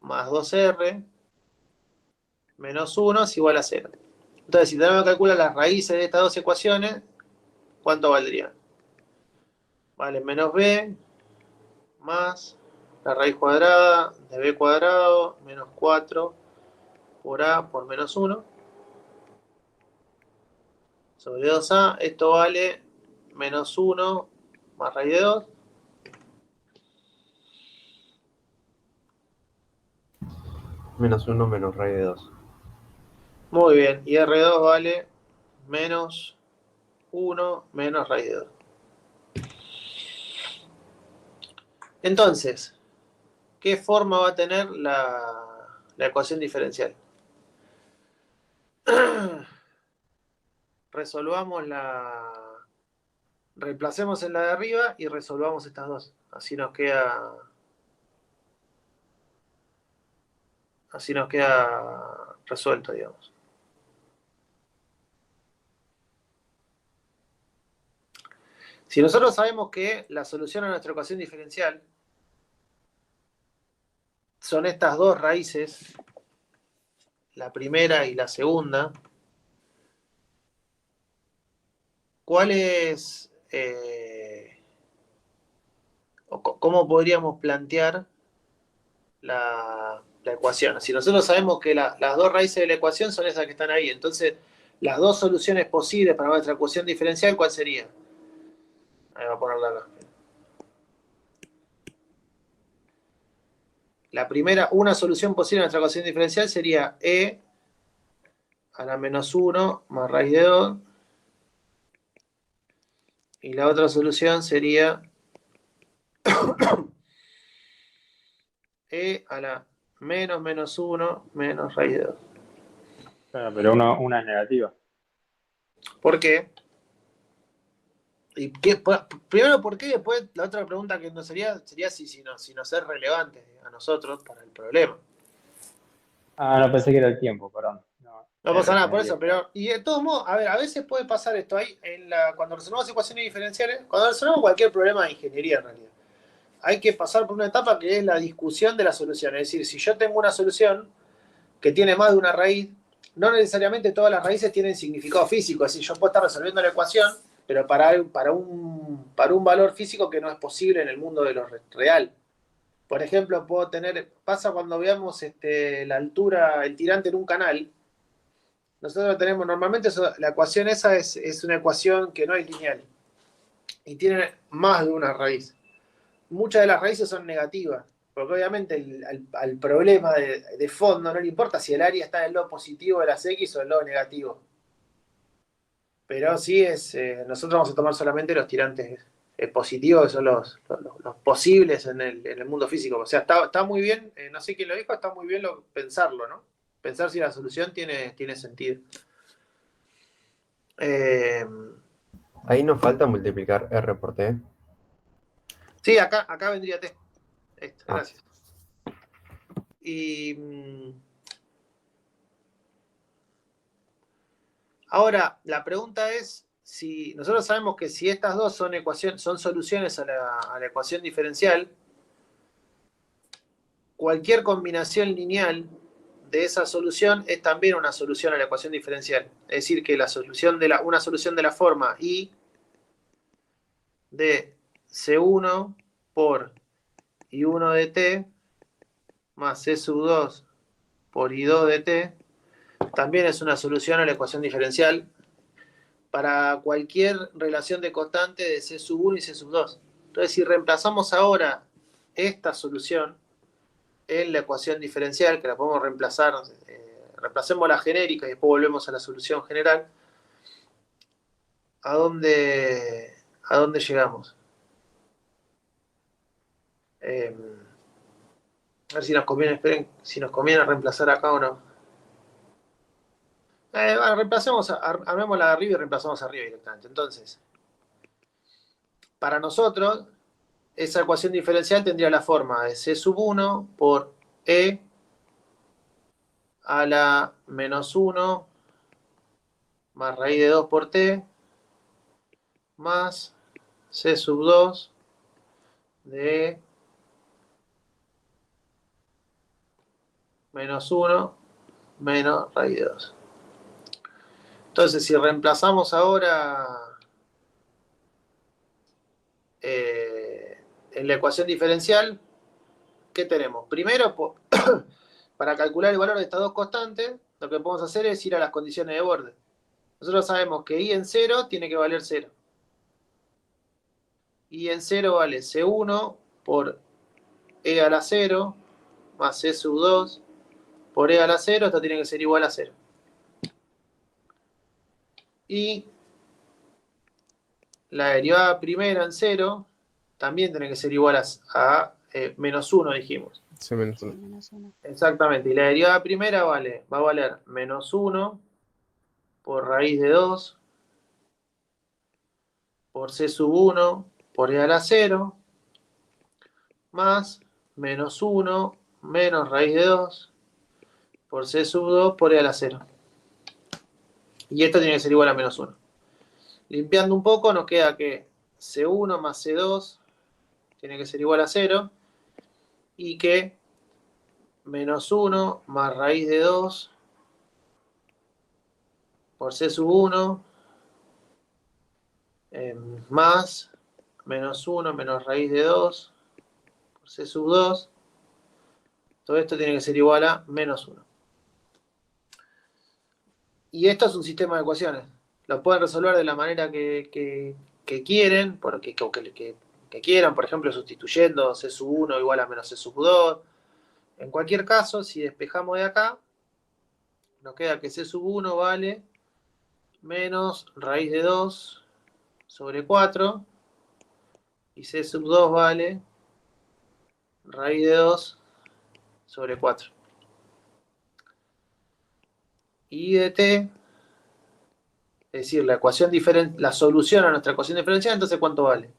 más 2R menos 1 es igual a 0. Entonces, si tenemos que calcular las raíces de estas dos ecuaciones, ¿cuánto valdría? Vale, menos B más la raíz cuadrada de B cuadrado menos 4 por A por menos 1 sobre 2A. Esto vale menos 1 más raíz de 2. menos 1 menos raíz de 2. Muy bien, y R2 vale menos 1 menos raíz de 2. Entonces, ¿qué forma va a tener la ecuación diferencial? Resolvamos reemplacemos en la de arriba y resolvamos estas dos. Así nos queda resuelto, digamos. Si nosotros sabemos que la solución a nuestra ecuación diferencial son estas dos raíces, la primera y la segunda, ¿cuál es, cómo podríamos plantear la ecuación? Si nosotros sabemos que las dos raíces de la ecuación son esas que están ahí, entonces las dos soluciones posibles para nuestra ecuación diferencial, ¿cuál sería? Ahí va a ponerla acá. La primera, una solución posible a nuestra ecuación diferencial sería e a la menos 1 más raíz de 2. Y la otra solución sería e a la menos 1 menos raíz de 2. Claro, pero una es negativa. ¿Por qué? Primero, ¿por qué? Después, la otra pregunta que nos sería si nos es relevante a nosotros para el problema. Ah, no pensé que era el tiempo, perdón. No pasa nada por R eso, pero. Y de todos modos, a ver, a veces puede pasar esto ahí, cuando resolvemos ecuaciones diferenciales, cuando resolvemos cualquier problema de ingeniería en realidad. Hay que pasar por una etapa que es la discusión de la solución. Es decir, si yo tengo una solución que tiene más de una raíz, no necesariamente todas las raíces tienen significado físico. Es decir, yo puedo estar resolviendo la ecuación, pero para un valor físico que no es posible en el mundo de lo real. Por ejemplo, pasa cuando veamos la altura, el tirante en un canal. Nosotros tenemos, normalmente la ecuación esa es una ecuación que no es lineal y tiene más de una raíz. Muchas de las raíces son negativas, porque obviamente al problema de fondo no le importa si el área está del lado positivo de las X o del lado negativo. Pero sí nosotros vamos a tomar solamente los tirantes positivos, que son los posibles en el mundo físico. O sea, está muy bien, no sé quién lo dijo, está muy bien pensarlo, ¿no? Pensar si la solución tiene sentido. Ahí nos falta multiplicar R por T. Sí, acá vendría T. Ah. Gracias. Y ahora, la pregunta es, si nosotros sabemos que si estas dos son soluciones a la ecuación diferencial, cualquier combinación lineal de esa solución es también una solución a la ecuación diferencial. Es decir, que una solución de la forma I de C1 por I1 de T más C sub 2 por I2 de T también es una solución a la ecuación diferencial para cualquier relación de constante de C sub 1 y C sub 2. Entonces, si reemplazamos ahora esta solución en la ecuación diferencial, que la podemos reemplazar, reemplacemos la genérica y después volvemos a la solución general, ¿a dónde llegamos? A ver si nos conviene, esperen, si nos conviene reemplazar acá o no. Bueno, armemos la de arriba y reemplazamos arriba directamente. Entonces, para nosotros, esa ecuación diferencial tendría la forma de C sub 1 por E a la menos 1 más raíz de 2 por T más C sub 2 de E menos 1 menos raíz de 2. Entonces, si reemplazamos ahora en la ecuación diferencial, ¿qué tenemos? Primero, para calcular el valor de estas dos constantes, lo que podemos hacer es ir a las condiciones de borde. Nosotros sabemos que I en 0 tiene que valer 0. I en 0 vale C1 por E a la 0 más C sub 2 por E a la 0. Esto tiene que ser igual a 0. Y la derivada primera en 0 también tiene que ser igual a menos 1, dijimos. Sí, menos Sí, 1. menos 1. Exactamente. Y la derivada primera va a valer menos 1 por raíz de 2 por C sub 1 por E a la 0 más menos 1 menos raíz de 2 por C sub 2 por E a la 0. Y esto tiene que ser igual a menos 1. Limpiando un poco nos queda que C1 más C2 tiene que ser igual a 0 y que menos 1 más raíz de 2 por C sub 1 más menos 1 menos raíz de 2 por C sub 2. Todo esto tiene que ser igual a menos 1. Y esto es un sistema de ecuaciones. Lo pueden resolver de la manera que quieren, que quieran, por ejemplo, sustituyendo C sub 1 igual a menos C sub 2. En cualquier caso, si despejamos de acá, nos queda que C sub 1 vale menos raíz de 2 sobre 4 y C sub 2 vale raíz de 2 sobre 4. Y de t, es decir, la solución a nuestra ecuación diferencial, entonces ¿cuánto vale?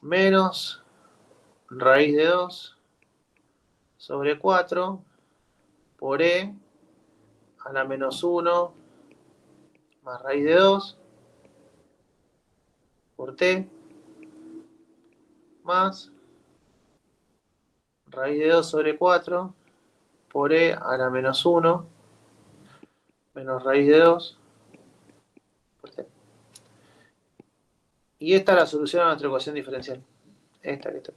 Menos raíz de 2 sobre 4 por e a la menos 1 más raíz de 2 por t más raíz de 2 sobre 4 por e a la menos 1 menos raíz de 2 por t. Y esta es la solución a nuestra ecuación diferencial. Esta que está.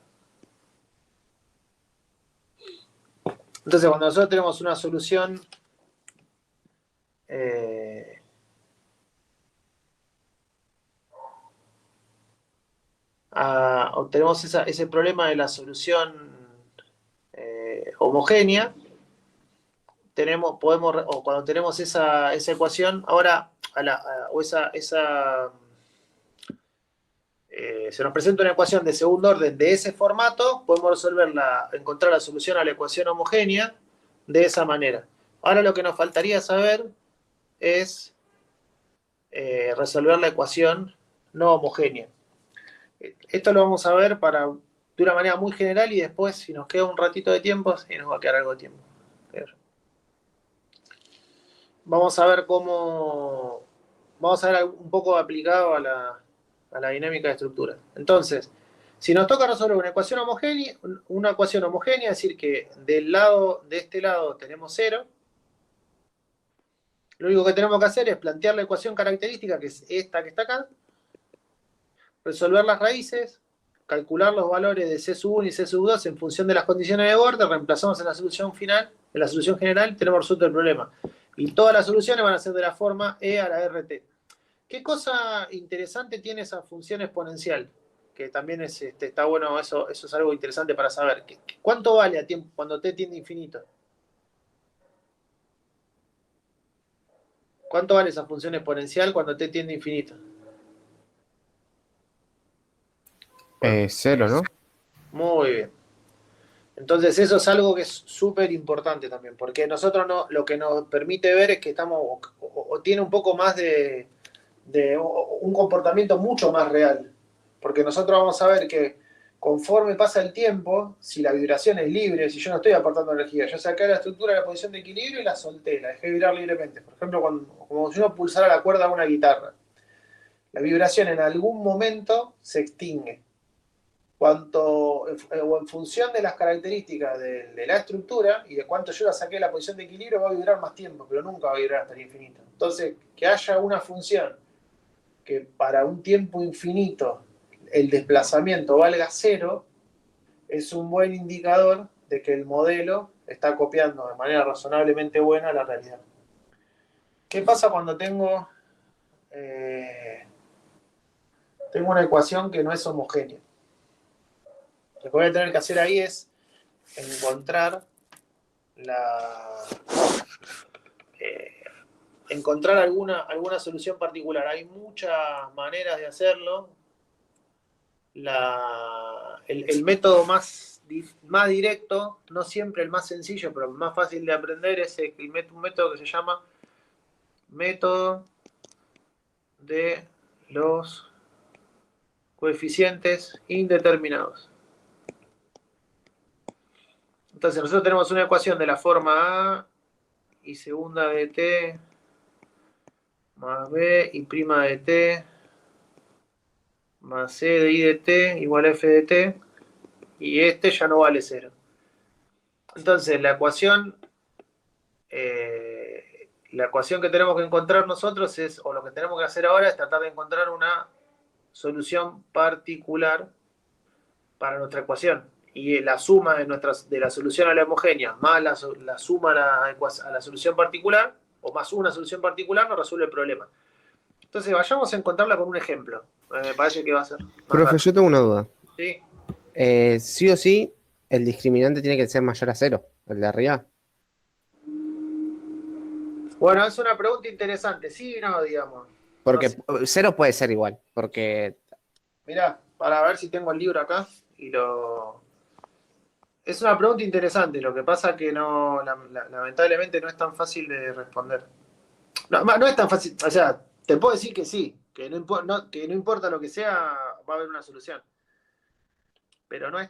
Entonces, cuando nosotros tenemos una solución obtenemos ese problema de la solución homogénea, o cuando tenemos esa ecuación, ahora se nos presenta una ecuación de segundo orden de ese formato, podemos encontrar la solución a la ecuación homogénea de esa manera. Ahora lo que nos faltaría saber es resolver la ecuación no homogénea. Esto lo vamos a ver de una manera muy general y después, si nos queda un ratito de tiempo, sí nos va a quedar algo de tiempo. Vamos a ver un poco aplicado a la dinámica de estructura. Entonces, si nos toca resolver una ecuación homogénea, es decir, que de este lado tenemos 0, lo único que tenemos que hacer es plantear la ecuación característica, que es esta que está acá, resolver las raíces, calcular los valores de C sub 1 y C sub 2 en función de las condiciones de borde, reemplazamos en la solución final, en la solución general, y tenemos resuelto el problema. Y todas las soluciones van a ser de la forma E a la RT. ¿Qué cosa interesante tiene esa función exponencial? Que también está bueno, eso es algo interesante para saber. ¿Cuánto vale a tiempo cuando t tiende a infinito? ¿Cuánto vale esa función exponencial cuando t tiende a infinito? 0, ¿no? Muy bien. Entonces eso es algo que es súper importante también, porque nosotros lo que nos permite ver es que estamos, o tiene un poco más de un comportamiento mucho más real. porque nosotros vamos a ver que conforme pasa el tiempo, si la vibración es libre, si yo no estoy aportando energía, yo saqué la estructura de la posición de equilibrio y la solté, la dejé vibrar libremente. Por ejemplo, como si uno pulsara la cuerda de una guitarra. La vibración en algún momento se extingue. O en función de las características de la estructura y de cuánto yo la saqué de la posición de equilibrio, va a vibrar más tiempo, pero nunca va a vibrar hasta el infinito. Entonces, que haya una función que para un tiempo infinito el desplazamiento valga cero, es un buen indicador de que el modelo está copiando de manera razonablemente buena la realidad. ¿Qué pasa cuando tengo una ecuación que no es homogénea? Lo que voy a tener que hacer ahí es encontrar alguna solución particular. Hay muchas maneras de hacerlo. El método más directo, no siempre el más sencillo, pero el más fácil de aprender, es un método que se llama método de los coeficientes indeterminados. Entonces nosotros tenemos una ecuación de la forma A y segunda de t más b y prima de t más c de i de t igual a f de t, y este ya no vale 0. Entonces la ecuación que tenemos que encontrar nosotros o lo que tenemos que hacer ahora es tratar de encontrar una solución particular para nuestra ecuación. Y la suma de la solución a la homogénea más la suma a la solución particular, o más una solución particular, nos resuelve el problema. Entonces vayamos a encontrarla con un ejemplo. Me parece que va a ser más Profe, rápido. yo tengo una duda. ¿Sí? Sí o sí, el discriminante tiene que ser mayor a 0, el de arriba. Bueno, es una pregunta interesante. Sí y no, digamos. Porque No sé. 0 puede ser igual, porque... Mirá, para ver si tengo el libro acá y lo... Es una pregunta interesante, lo que pasa que no, lamentablemente no es tan fácil de responder. No es tan fácil, o sea, te puedo decir que sí, que no importa lo que sea, va a haber una solución. Pero no es...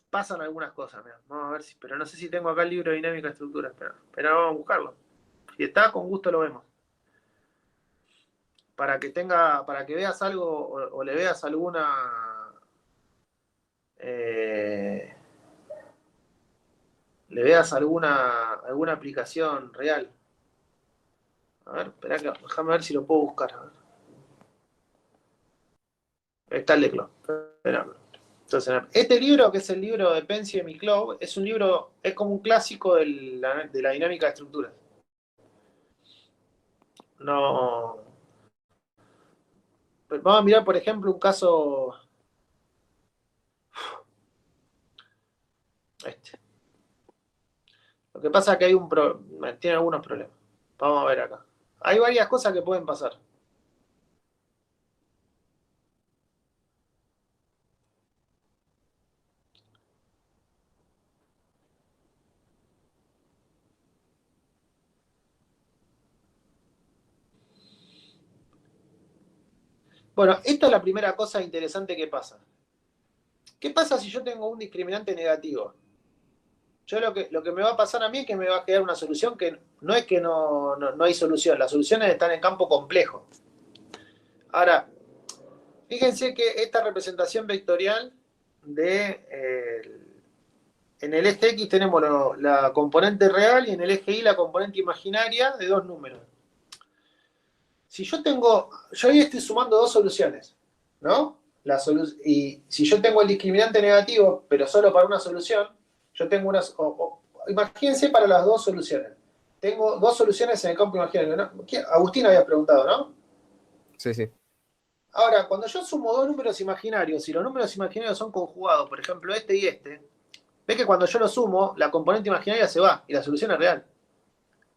Pasan algunas cosas, mirá. Vamos a ver si... Pero no sé si tengo acá el libro de dinámica de estructuras, pero vamos a buscarlo. Si está, con gusto lo vemos. Para que veas algo o le veas alguna... le veas alguna aplicación real. A ver, espera, déjame ver si lo puedo buscar. A ver. Está el leclo. Entonces, este libro, que es el libro de Penzias y Miklov, es un libro, es como un clásico de la dinámica de estructuras. No. Pero vamos a mirar, por ejemplo, un caso. Lo que pasa es que tiene algunos problemas. Vamos a ver acá. Hay varias cosas que pueden pasar. Bueno, esta es la primera cosa interesante que pasa. ¿Qué pasa si yo tengo un discriminante negativo? Yo lo que me va a pasar a mí es que me va a quedar una solución que no es que no hay solución. Las soluciones están en campo complejo. Ahora, fíjense que esta representación vectorial en el eje X tenemos la componente real y en el eje Y la componente imaginaria de dos números. Si yo ahí estoy sumando dos soluciones, ¿no? Y si yo tengo el discriminante negativo, pero solo para una solución, yo tengo imagínense para las dos soluciones. Tengo dos soluciones en el campo imaginario, ¿no? Agustín había preguntado, ¿no? Sí, sí. Ahora, cuando yo sumo dos números imaginarios y los números imaginarios son conjugados, por ejemplo, este y este, ves que cuando yo lo sumo, la componente imaginaria se va y la solución es real.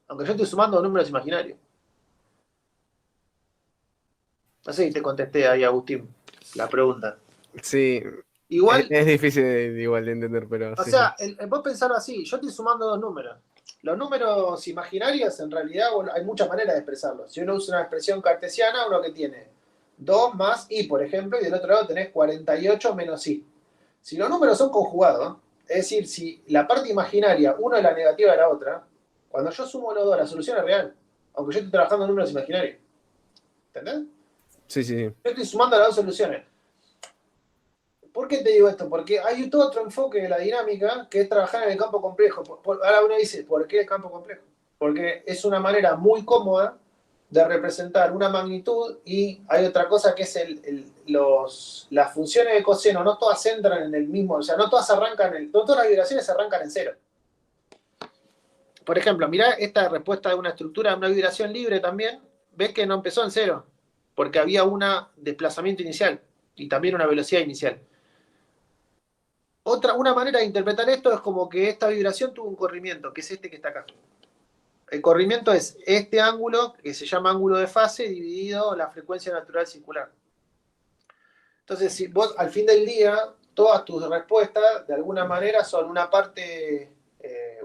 Aunque yo estoy sumando dos números imaginarios. No sé si te contesté ahí, Agustín, la pregunta. Sí. Igual, Es difícil igual de entender, pero o sí, sea, sí. vos pensarlo así, yo estoy sumando dos números. Los números imaginarios, en realidad, hay muchas maneras de expresarlos. Si uno usa una expresión cartesiana, uno que tiene 2 más I, por ejemplo, y del otro lado tenés 48 menos I. Si los números son conjugados, es decir, si la parte imaginaria, uno es la negativa de la otra, cuando yo sumo los dos, la solución es real, aunque yo esté trabajando en números imaginarios. ¿Entendés? Sí, sí, sí. Yo estoy sumando las dos soluciones. ¿Por qué te digo esto? Porque hay todo otro enfoque de la dinámica que es trabajar en el campo complejo. Ahora uno dice, ¿por qué el campo complejo? Porque es una manera muy cómoda de representar una magnitud y hay otra cosa que es las funciones de coseno, no todas entran en el mismo, o sea, no todas arrancan, no todas las vibraciones arrancan en cero. Por ejemplo, mirá esta respuesta de una estructura, una vibración libre también, ves que no empezó en cero, porque había un desplazamiento inicial y también una velocidad inicial. Una manera de interpretar esto es como que esta vibración tuvo un corrimiento, que es este que está acá. El corrimiento es este ángulo, que se llama ángulo de fase, dividido la frecuencia natural circular. Entonces, si vos al fin del día, todas tus respuestas, de alguna manera, son una parte,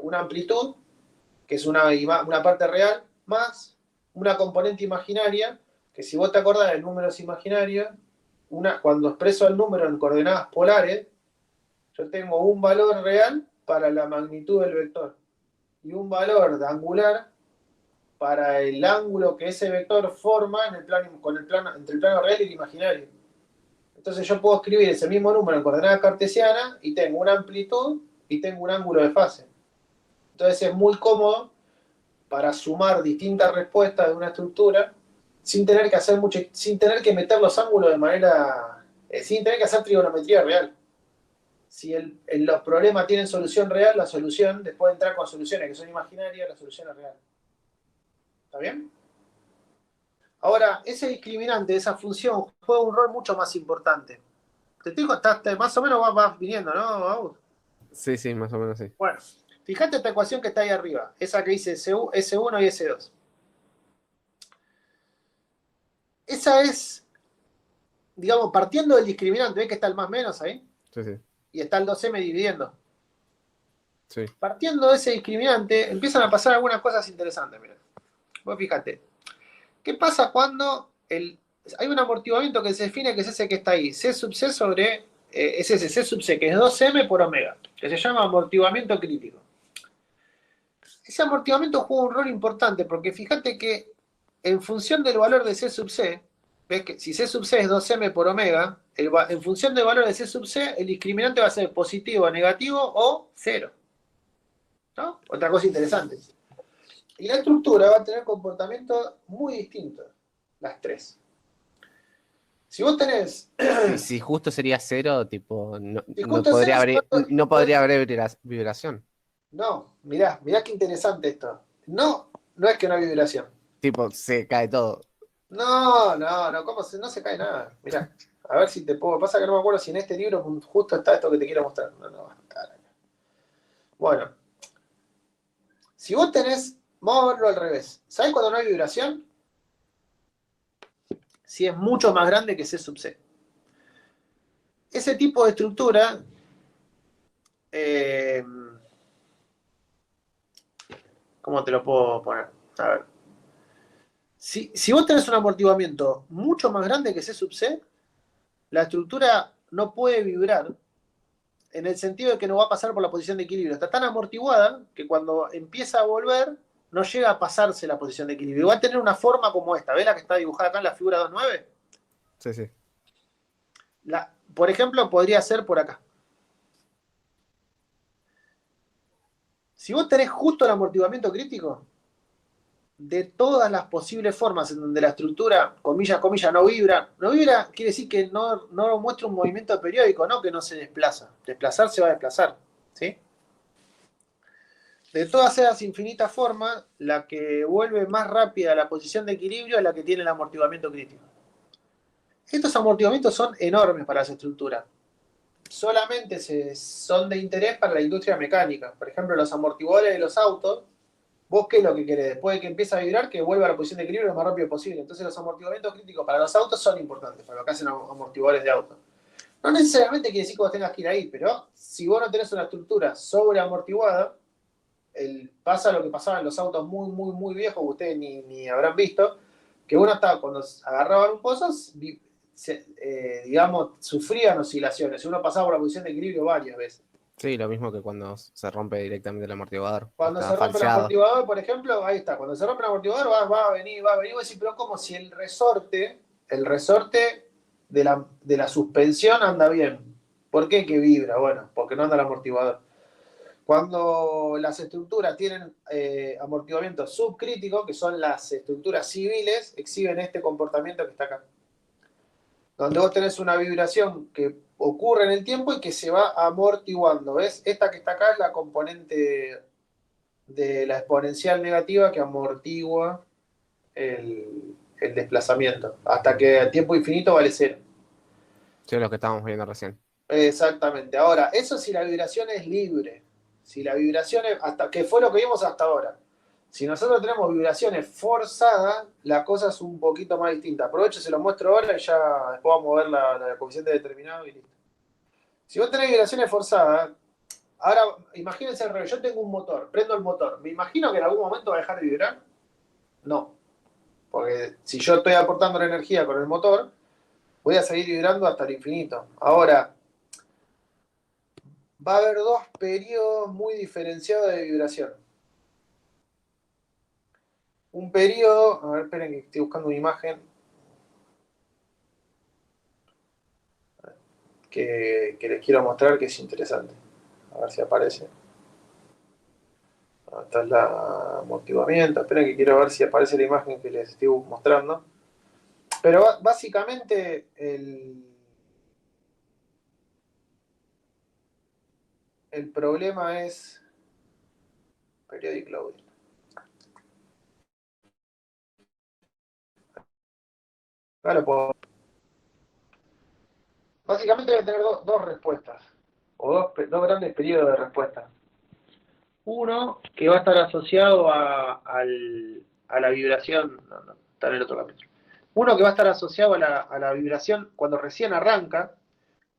una amplitud, que es una parte real, más una componente imaginaria, que si vos te acordás de números imaginarios, cuando expreso el número en coordenadas polares, yo tengo un valor real para la magnitud del vector y un valor de angular para el ángulo que ese vector forma entre el plano real y el imaginario. Entonces yo puedo escribir ese mismo número en coordenadas cartesianas y tengo una amplitud y tengo un ángulo de fase. Entonces es muy cómodo para sumar distintas respuestas de una estructura sin tener que hacer mucho, sin tener que meter los ángulos de manera, sin tener que hacer trigonometría real. Si los problemas tienen solución real, la solución, después de entrar con soluciones que son imaginarias, la solución es real. ¿Está bien? Ahora, ese discriminante, esa función, juega un rol mucho más importante. Te digo, más o menos vas viniendo, ¿no, Agus? Sí, sí, más o menos sí. Bueno, fíjate esta ecuación que está ahí arriba, esa que dice S1 y S2. Esa es, digamos, partiendo del discriminante, ¿ves que está el más menos ahí? Sí, sí. Y está el 2M dividiendo. Sí. Partiendo de ese discriminante, empiezan a pasar algunas cosas interesantes, mira. Vos fíjate. ¿Qué pasa cuando hay un amortiguamiento que se define que es ese que está ahí? C sub C sobre, es ese C sub C, que es 2M por omega, que se llama amortiguamiento crítico. Ese amortiguamiento juega un rol importante porque fíjate que en función del valor de C sub C, ves que si C sub C es 2M por omega, en función del valor de C sub C, el discriminante va a ser positivo, negativo o cero. ¿No? Otra cosa interesante. Y la estructura va a tener comportamientos muy distintos, las tres. Si vos tenés... Si justo sería cero, tipo, no, Si no justo podría cero, haber, no podría haber vibración. No, mirá qué interesante esto. No es que no hay vibración. Tipo, se cae todo. No, no se cae nada. Mirá, a ver si te puedo... Pasa que no me acuerdo si en este libro justo está esto que te quiero mostrar. No va a estar acá. Bueno, si vos tenés... Vamos a verlo al revés. ¿Sabés cuando no hay vibración? Si es mucho más grande que C sub C. Ese tipo de estructura... ¿cómo te lo puedo poner? A ver. Si vos tenés un amortiguamiento mucho más grande que C sub C, la estructura no puede vibrar en el sentido de que no va a pasar por la posición de equilibrio. Está tan amortiguada que cuando empieza a volver no llega a pasarse la posición de equilibrio. Va a tener una forma como esta. ¿Ves la que está dibujada acá en la figura 2.9? Sí, sí. Por ejemplo, podría ser por acá. Si vos tenés justo el amortiguamiento crítico, de todas las posibles formas en donde la estructura, comillas, no vibra quiere decir que no muestra un movimiento periódico, no que no se desplaza. Desplazar se va a desplazar, ¿sí? De todas esas infinitas formas, la que vuelve más rápida a la posición de equilibrio es la que tiene el amortiguamiento crítico. Estos amortiguamientos son enormes para esa estructura. Solamente son de interés para la industria mecánica. Por ejemplo, los amortiguadores de los autos. ¿Vos qué es lo que querés? Después de que empiece a vibrar, que vuelva a la posición de equilibrio lo más rápido posible. Entonces los amortiguamientos críticos para los autos son importantes, para lo que hacen amortiguadores de auto. No necesariamente quiere decir que vos tengas que ir ahí, pero si vos no tenés una estructura sobreamortiguada, pasa lo que pasaba en los autos muy, muy, muy viejos, que ustedes ni habrán visto, que uno estaba, cuando agarraban un pozo, digamos, sufrían oscilaciones. Uno pasaba por la posición de equilibrio varias veces. Sí, lo mismo que cuando se rompe directamente el amortiguador. Cuando Está se rompe el falseado. amortiguador, por ejemplo, ahí está. Cuando se rompe el amortiguador, va a venir. Vos decís, pero como si el resorte de la suspensión anda bien. ¿Por qué que vibra? Bueno, porque no anda el amortiguador. Cuando las estructuras tienen amortiguamiento subcrítico, que son las estructuras civiles, exhiben este comportamiento que está acá. Donde vos tenés una vibración que ocurre en el tiempo y que se va amortiguando. ¿Ves? Esta que está acá es la componente de la exponencial negativa que amortigua el desplazamiento. Hasta que a tiempo infinito vale cero. Sí, lo que estábamos viendo recién. Exactamente. Ahora, eso si la vibración es libre. Si la vibración es, que fue lo que vimos hasta ahora. Si nosotros tenemos vibraciones forzadas, la cosa es un poquito más distinta. Aprovecho, se lo muestro ahora y ya después vamos a ver la coeficiente determinado y listo. Si vos tenés vibraciones forzadas, ahora imagínense al revés, yo tengo un motor, prendo el motor. ¿Me imagino que en algún momento va a dejar de vibrar? No. Porque si yo estoy aportando la energía con el motor, voy a seguir vibrando hasta el infinito. Ahora, va a haber dos periodos muy diferenciados de vibración. Un periodo, a ver, esperen que estoy buscando una imagen que les quiero mostrar que es interesante. A ver si aparece. Esta es la amortiguamiento. Esperen que quiero ver si aparece la imagen que les estoy mostrando. Pero básicamente el problema es periodic loading. Claro, básicamente debe tener dos respuestas, o dos grandes periodos de respuesta. Uno que va a estar asociado a la vibración, no, está en el otro capítulo. Uno que va a estar asociado a la vibración cuando recién arranca,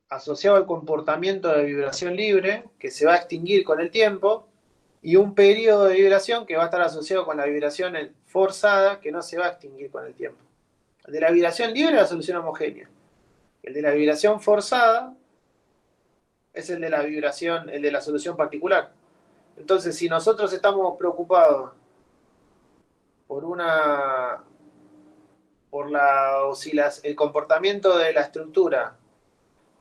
asociado al comportamiento de vibración libre, que se va a extinguir con el tiempo, y un periodo de vibración que va a estar asociado con la vibración forzada, que no se va a extinguir con el tiempo. El de la vibración libre es la solución homogénea. El de la vibración forzada es el de la vibración, el de la solución particular. Entonces, si nosotros estamos preocupados por el comportamiento de la estructura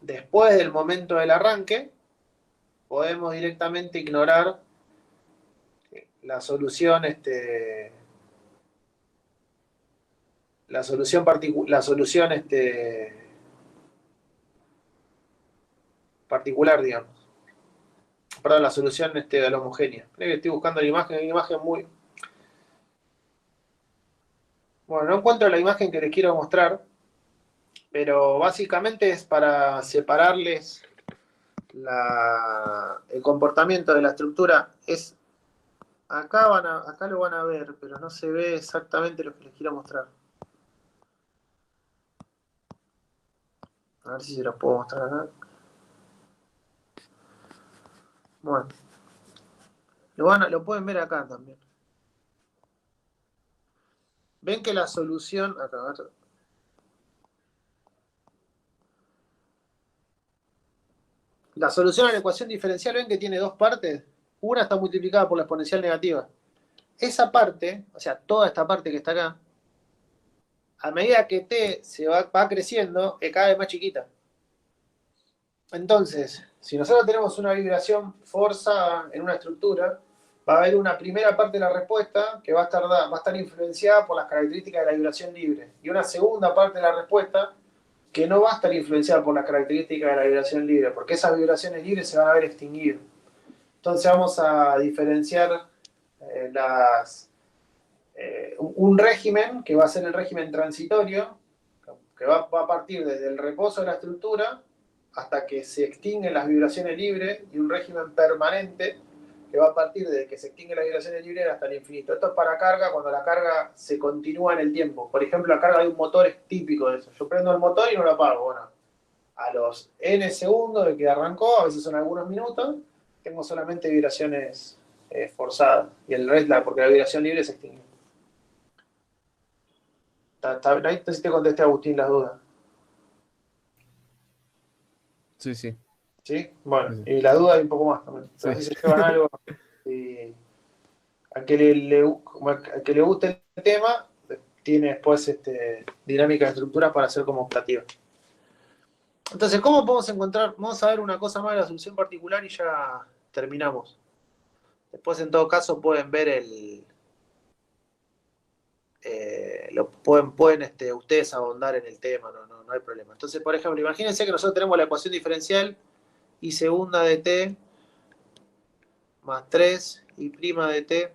después del momento del arranque, podemos directamente ignorar la solución, particular, digamos. Perdón, la solución de la homogénea. Creo que estoy buscando la imagen, hay una imagen muy... Bueno, no encuentro la imagen que les quiero mostrar, pero básicamente es para separarles el comportamiento de la estructura. Acá lo van a ver, pero no se ve exactamente lo que les quiero mostrar. A ver si se los puedo mostrar acá. Bueno, lo pueden ver acá también. Ven que la solución... Acá, la solución a la ecuación diferencial, ven que tiene dos partes. Una está multiplicada por la exponencial negativa. Esa parte, o sea, toda esta parte que está acá, a medida que t va creciendo, es cada vez más chiquita. Entonces, si nosotros tenemos una vibración forzada en una estructura, va a haber una primera parte de la respuesta que va a estar influenciada por las características de la vibración libre. Y una segunda parte de la respuesta que no va a estar influenciada por las características de la vibración libre, porque esas vibraciones libres se van a ver extinguidas. Entonces vamos a diferenciar un régimen, que va a ser el régimen transitorio, que va a partir desde el reposo de la estructura hasta que se extinguen las vibraciones libres, y un régimen permanente, que va a partir desde que se extinguen las vibraciones libres hasta el infinito. Esto es para carga, cuando la carga se continúa en el tiempo. Por ejemplo, la carga de un motor es típico de eso. Yo prendo el motor y no lo apago. Bueno, a los n segundos de que arrancó, a veces son algunos minutos, tengo solamente vibraciones forzadas. Y el resto, porque la vibración libre se extingue. Ahí te contesté, Agustín, las dudas. Sí, sí. ¿Sí? Bueno, Sí. y la duda hay un poco más también. A ver Sí. si se llevan algo. Al que al que le guste el tema, tiene después dinámica de estructura para hacer como optativa. Entonces, ¿cómo podemos encontrar? Vamos a ver una cosa más de la solución particular y ya terminamos. Después, en todo caso, pueden ver pueden ustedes abondar en el tema, no hay problema. Entonces, por ejemplo, imagínense que nosotros tenemos la ecuación diferencial y segunda de t más 3 y prima de t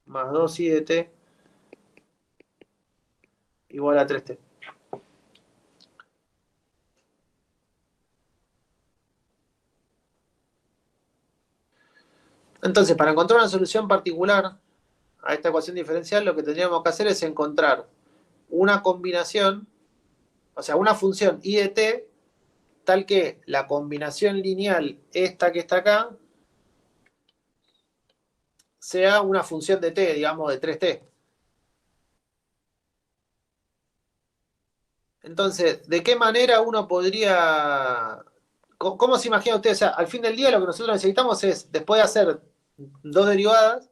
más 2 y de t igual a 3t. Entonces, para encontrar una solución particular a esta ecuación diferencial, lo que tendríamos que hacer es encontrar una combinación, o sea, una función i de t, tal que la combinación lineal esta que está acá sea una función de t, digamos, de 3t. Entonces, ¿de qué manera uno podría... ¿Cómo se imagina usted? O sea, al fin del día lo que nosotros necesitamos es, después de hacer dos derivadas,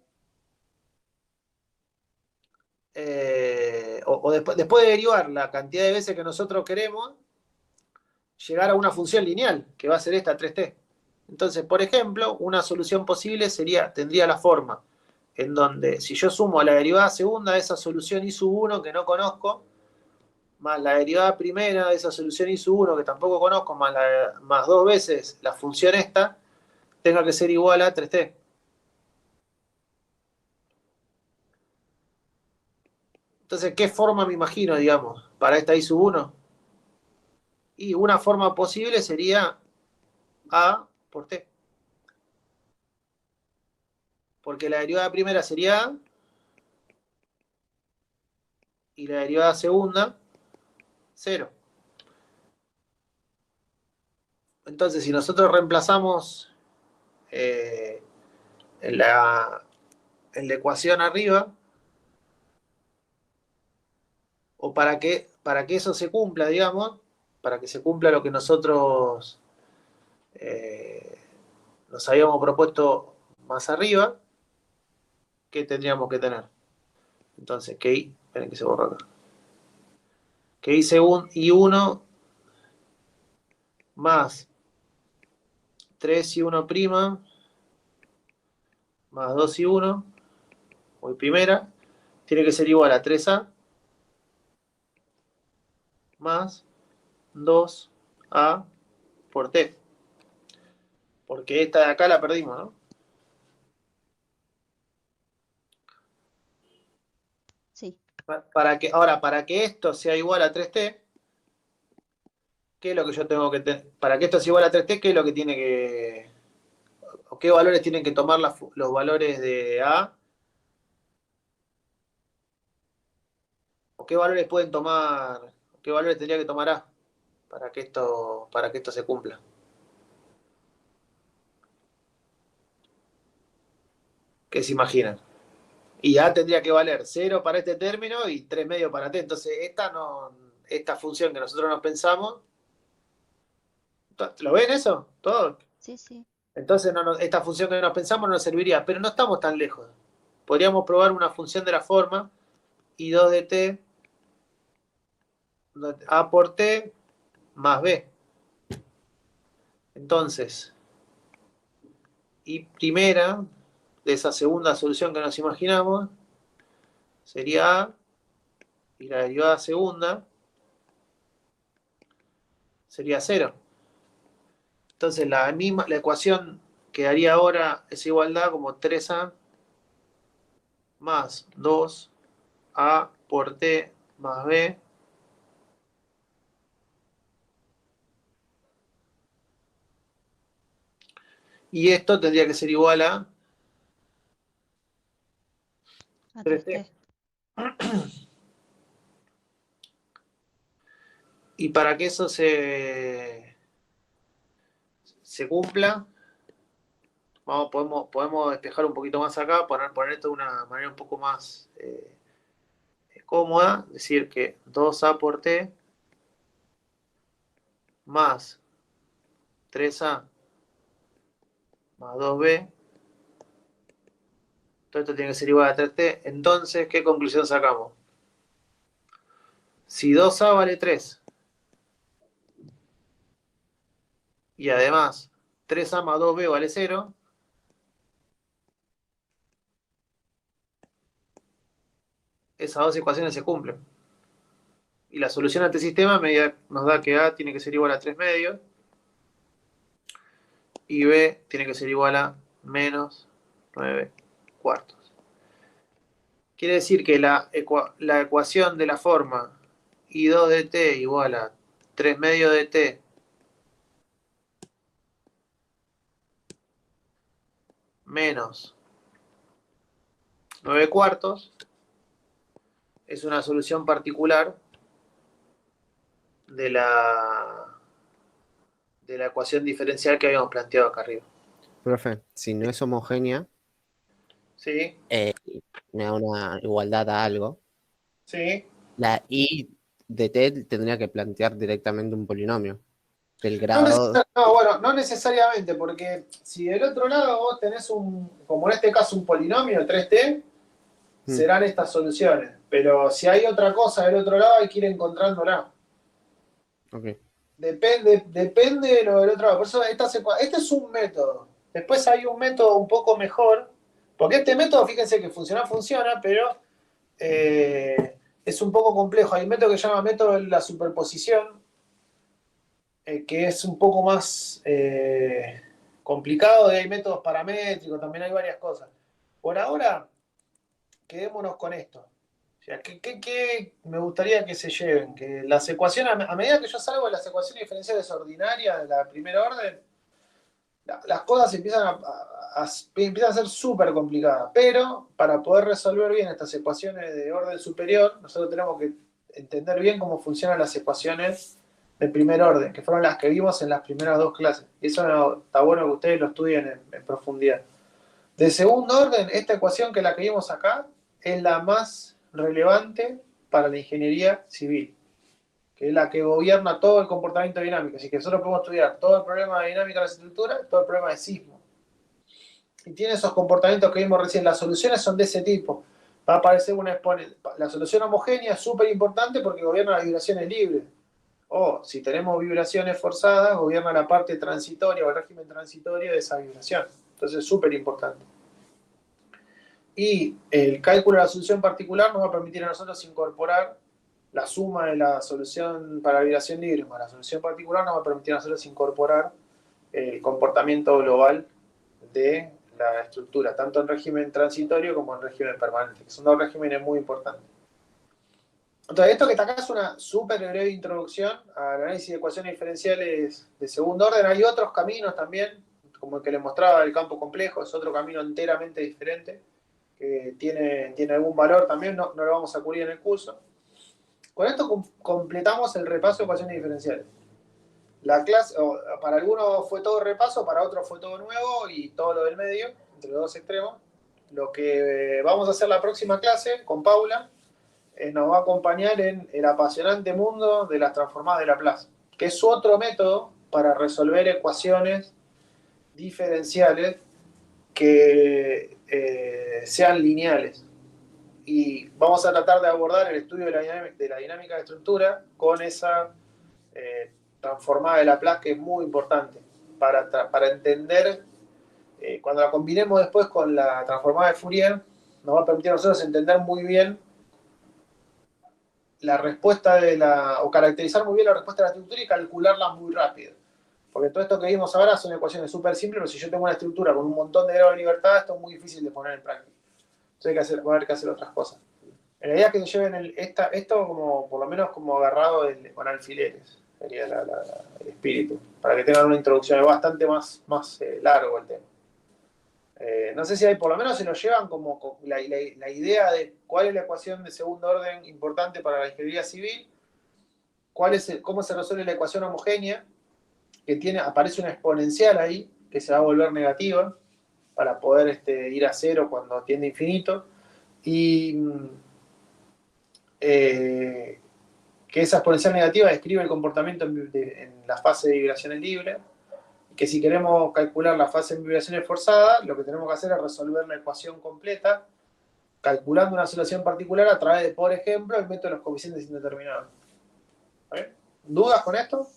o después de derivar la cantidad de veces que nosotros queremos, llegar a una función lineal, que va a ser esta 3t. Entonces, por ejemplo, una solución posible tendría la forma en donde si yo sumo a la derivada segunda de esa solución i sub 1 que no conozco, más la derivada primera de esa solución i sub 1 que tampoco conozco, más dos veces la función esta, tenga que ser igual a 3t. Entonces, ¿qué forma me imagino, digamos, para esta i sub 1? Y una forma posible sería a por t. Porque la derivada primera sería a y la derivada segunda, 0. Entonces, si nosotros reemplazamos eh, en la ecuación arriba, o para que eso se cumpla, digamos, para que se cumpla lo que nosotros eh, nos habíamos propuesto más arriba, ¿qué tendríamos que tener? Entonces, que i, esperen que se borra acá, que i según i1 más 3 y 1 prima más 2 y 1, hoy primera, tiene que ser igual a 3a más 2a por t. Porque esta de acá la perdimos, ¿no? Sí. Para que esto sea igual a 3t, ¿qué es lo que yo tengo que tener? Para que esto sea igual a 3t, ¿qué es lo que tiene que... o qué valores tienen que tomar los valores de a? ¿O qué valores pueden tomar? ¿Qué valores tendría que tomar a para que esto se cumpla? ¿Qué se imaginan? Y a tendría que valer 0 para este término y 3 medio para t. Entonces, esta función que nosotros nos pensamos, ¿lo ven eso? Todo. Sí, sí. Entonces, esta función que nos pensamos no nos serviría, pero no estamos tan lejos. Podríamos probar una función de la forma i2 de t, a por t más b. Entonces, y primera de esa segunda solución que nos imaginamos sería a, y la derivada segunda sería 0. Entonces, la ecuación que daría ahora esa igualdad como 3a más 2a por t más b. Y esto tendría que ser igual a A 3t. 3T. Y para que eso se cumpla, podemos despejar un poquito más acá, poner esto de una manera un poco más cómoda, decir que 2a por t más 3A más 2B. Todo esto tiene que ser igual a 3T. Entonces, ¿qué conclusión sacamos? Si 2A vale 3 y además 3A más 2B vale 0, esas dos ecuaciones se cumplen. Y la solución a este sistema nos da que A tiene que ser igual a 3 medios y B tiene que ser igual a menos 9 cuartos. Quiere decir que la ecuación de la forma I2 de t igual a 3 medios de t menos 9 cuartos es una solución particular de la ecuación diferencial que habíamos planteado acá arriba. Profe, si no es homogénea, ¿Sí? me da una igualdad a algo. ¿Sí? La I de t tendría que plantear directamente un polinomio del No, grado. bueno, no necesariamente, porque si del otro lado vos tenés como en este caso, un polinomio 3t, serán estas soluciones. Pero si hay otra cosa del otro lado, hay que ir encontrándola. Ok. Depende de lo del otro lado. Por eso este es un método. Después hay un método un poco mejor, porque este método, fíjense que funciona, pero es un poco complejo. Hay un método que se llama método de la superposición, que es un poco más complicado, y hay métodos paramétricos, también hay varias cosas. Por ahora, quedémonos con esto. O sea, ¿qué me gustaría que se lleven? Que las ecuaciones, a medida que yo salgo de las ecuaciones diferenciales ordinarias de la primera orden, las cosas empiezan a ser súper complicadas. Pero para poder resolver bien estas ecuaciones de orden superior, nosotros tenemos que entender bien cómo funcionan las ecuaciones de primer orden, que fueron las que vimos en las primeras dos clases. Y eso está bueno que ustedes lo estudien en profundidad. De segundo orden, esta ecuación que la que vimos acá es la más relevante para la ingeniería civil, que es la que gobierna todo el comportamiento dinámico. Así que nosotros podemos estudiar todo el problema de dinámica de la estructura, todo el problema de sismo. Y tiene esos comportamientos que vimos recién. Las soluciones son de ese tipo. Va a aparecer una exponente. La solución homogénea es súper importante porque gobierna las vibraciones libres. O si tenemos vibraciones forzadas, gobierna la parte transitoria o el régimen transitorio de esa vibración. Entonces es súper importante. Y el cálculo de la solución particular nos va a permitir a nosotros incorporar la suma de la solución para la vibración libre más la solución particular, nos va a permitir a nosotros incorporar el comportamiento global de la estructura, tanto en régimen transitorio como en régimen permanente, que son dos regímenes muy importantes. Entonces, esto que está acá es una súper breve introducción al análisis de ecuaciones diferenciales de segundo orden. Hay otros caminos también, como el que les mostraba el campo complejo, es otro camino enteramente diferente, que tiene algún valor también, no lo vamos a cubrir en el curso. Con esto completamos el repaso de ecuaciones diferenciales. La clase, para algunos fue todo repaso, para otros fue todo nuevo y todo lo del medio, entre los dos extremos. Lo que vamos a hacer la próxima clase con Paula nos va a acompañar en el apasionante mundo de las transformadas de Laplace, que es otro método para resolver ecuaciones diferenciales que sean lineales. Y vamos a tratar de abordar el estudio de la dinámica de estructura con esa transformada de Laplace, que es muy importante para entender, cuando la combinemos después con la transformada de Fourier, nos va a permitir a nosotros entender muy bien la respuesta o caracterizar muy bien la respuesta de la estructura y calcularla muy rápido. Porque todo esto que vimos ahora son ecuaciones súper simples, pero si yo tengo una estructura con un montón de grados de libertad, esto es muy difícil de poner en práctica. Entonces va a haber que hacer otras cosas. La idea es que se lleven esto como, por lo menos como agarrado con alfileres, sería el espíritu, para que tengan una introducción. Es bastante más largo el tema. No sé si hay, por lo menos se lo llevan como la idea de cuál es la ecuación de segundo orden importante para la ingeniería civil, cómo se resuelve la ecuación homogénea, que aparece una exponencial ahí, que se va a volver negativa, para poder ir a cero cuando tiende a infinito, y que esa exponencial negativa describe el comportamiento en la fase de vibraciones libres, y que si queremos calcular la fase en vibraciones forzadas, lo que tenemos que hacer es resolver la ecuación completa, calculando una solución particular a través de, por ejemplo, el método de los coeficientes indeterminados. ¿Vale? ¿Dudas con esto?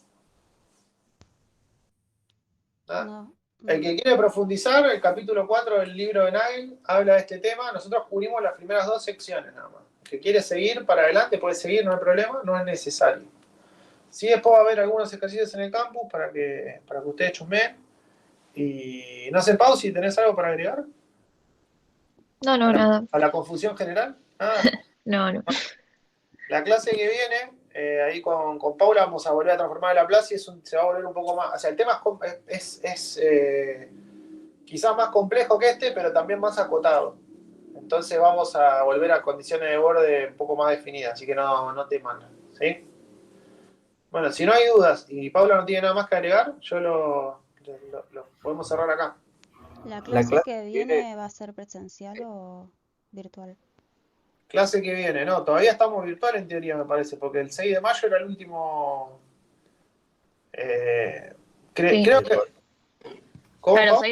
¿Nada? No. El que quiere profundizar, el capítulo 4 del libro de Nagel habla de este tema. Nosotros cubrimos las primeras 2 secciones nada más. El que quiere seguir para adelante puede seguir, no hay problema, no es necesario. Sí, después va a haber algunos ejercicios en el campus para que ustedes chusmeen. Y no sé, Pau, si tenés algo para agregar No, nada. a la confusión general. Ah, No. la clase que viene, ahí con Paula vamos a volver a transformar la plaza y se va a volver un poco más. O sea, el tema es quizás más complejo que este, pero también más acotado. Entonces vamos a volver a condiciones de borde un poco más definidas, así que no teman. ¿Sí? Bueno, si no hay dudas y Paula no tiene nada más que agregar, yo lo podemos cerrar acá. ¿La La clase clase que viene va a ser presencial o virtual? Clase que viene, no, todavía estamos virtual en teoría, me parece, porque el 6 de mayo era el último. Sí. Creo que. ¿Cómo, Claro, Pau?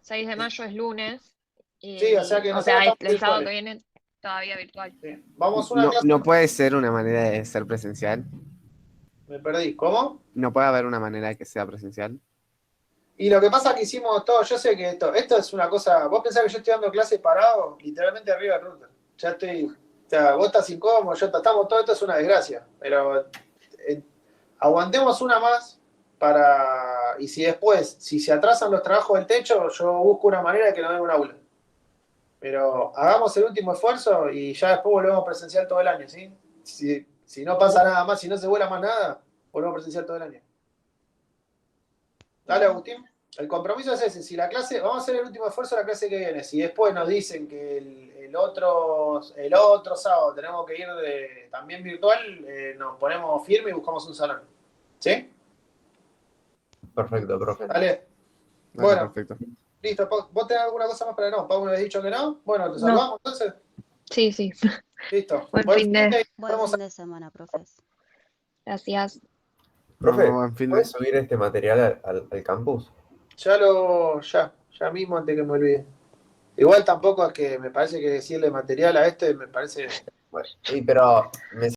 6 de mayo es lunes. Y, Sí, o sea que nosotros estamos el sábado virtuales. que viene todavía virtual. Sí. Vamos una No, clase. no puede ser una manera de ser presencial. Me perdí. ¿Cómo? No puede haber una manera de que sea presencial. Y lo que pasa es que hicimos todo, yo sé que esto es una cosa, vos pensás que yo estoy dando clase parado, literalmente arriba del router. Ya estoy, o sea, vos estás incómodo, estamos, todo esto es una desgracia, pero aguantemos una más y si después, si se atrasan los trabajos del techo, yo busco una manera de que nos den un aula. Pero hagamos el último esfuerzo y ya después volvemos presencial todo el año, ¿sí? Si no pasa nada más, si no se vuela más nada, volvemos presencial todo el año. Dale, Agustín. El compromiso es ese. Si la clase, vamos a hacer el último esfuerzo de la clase que viene. Si después nos dicen que el otro sábado tenemos que ir también virtual, nos ponemos firme y buscamos un salón. ¿Sí? Perfecto, profe. Dale. Vale, Bueno. perfecto. Listo. ¿Vos tenés alguna cosa más para no? Pau, ¿me habías dicho que no? Bueno, ¿te saludamos entonces? Sí. Listo. Buen fin de. y nos Buen vemos fin de semana, profes. Gracias. Profe, No, en fin, ¿puedes subir este material al campus? ya mismo antes que me olvide. Igual tampoco es que me parece que decirle material a me parece. Bueno, sí, pero me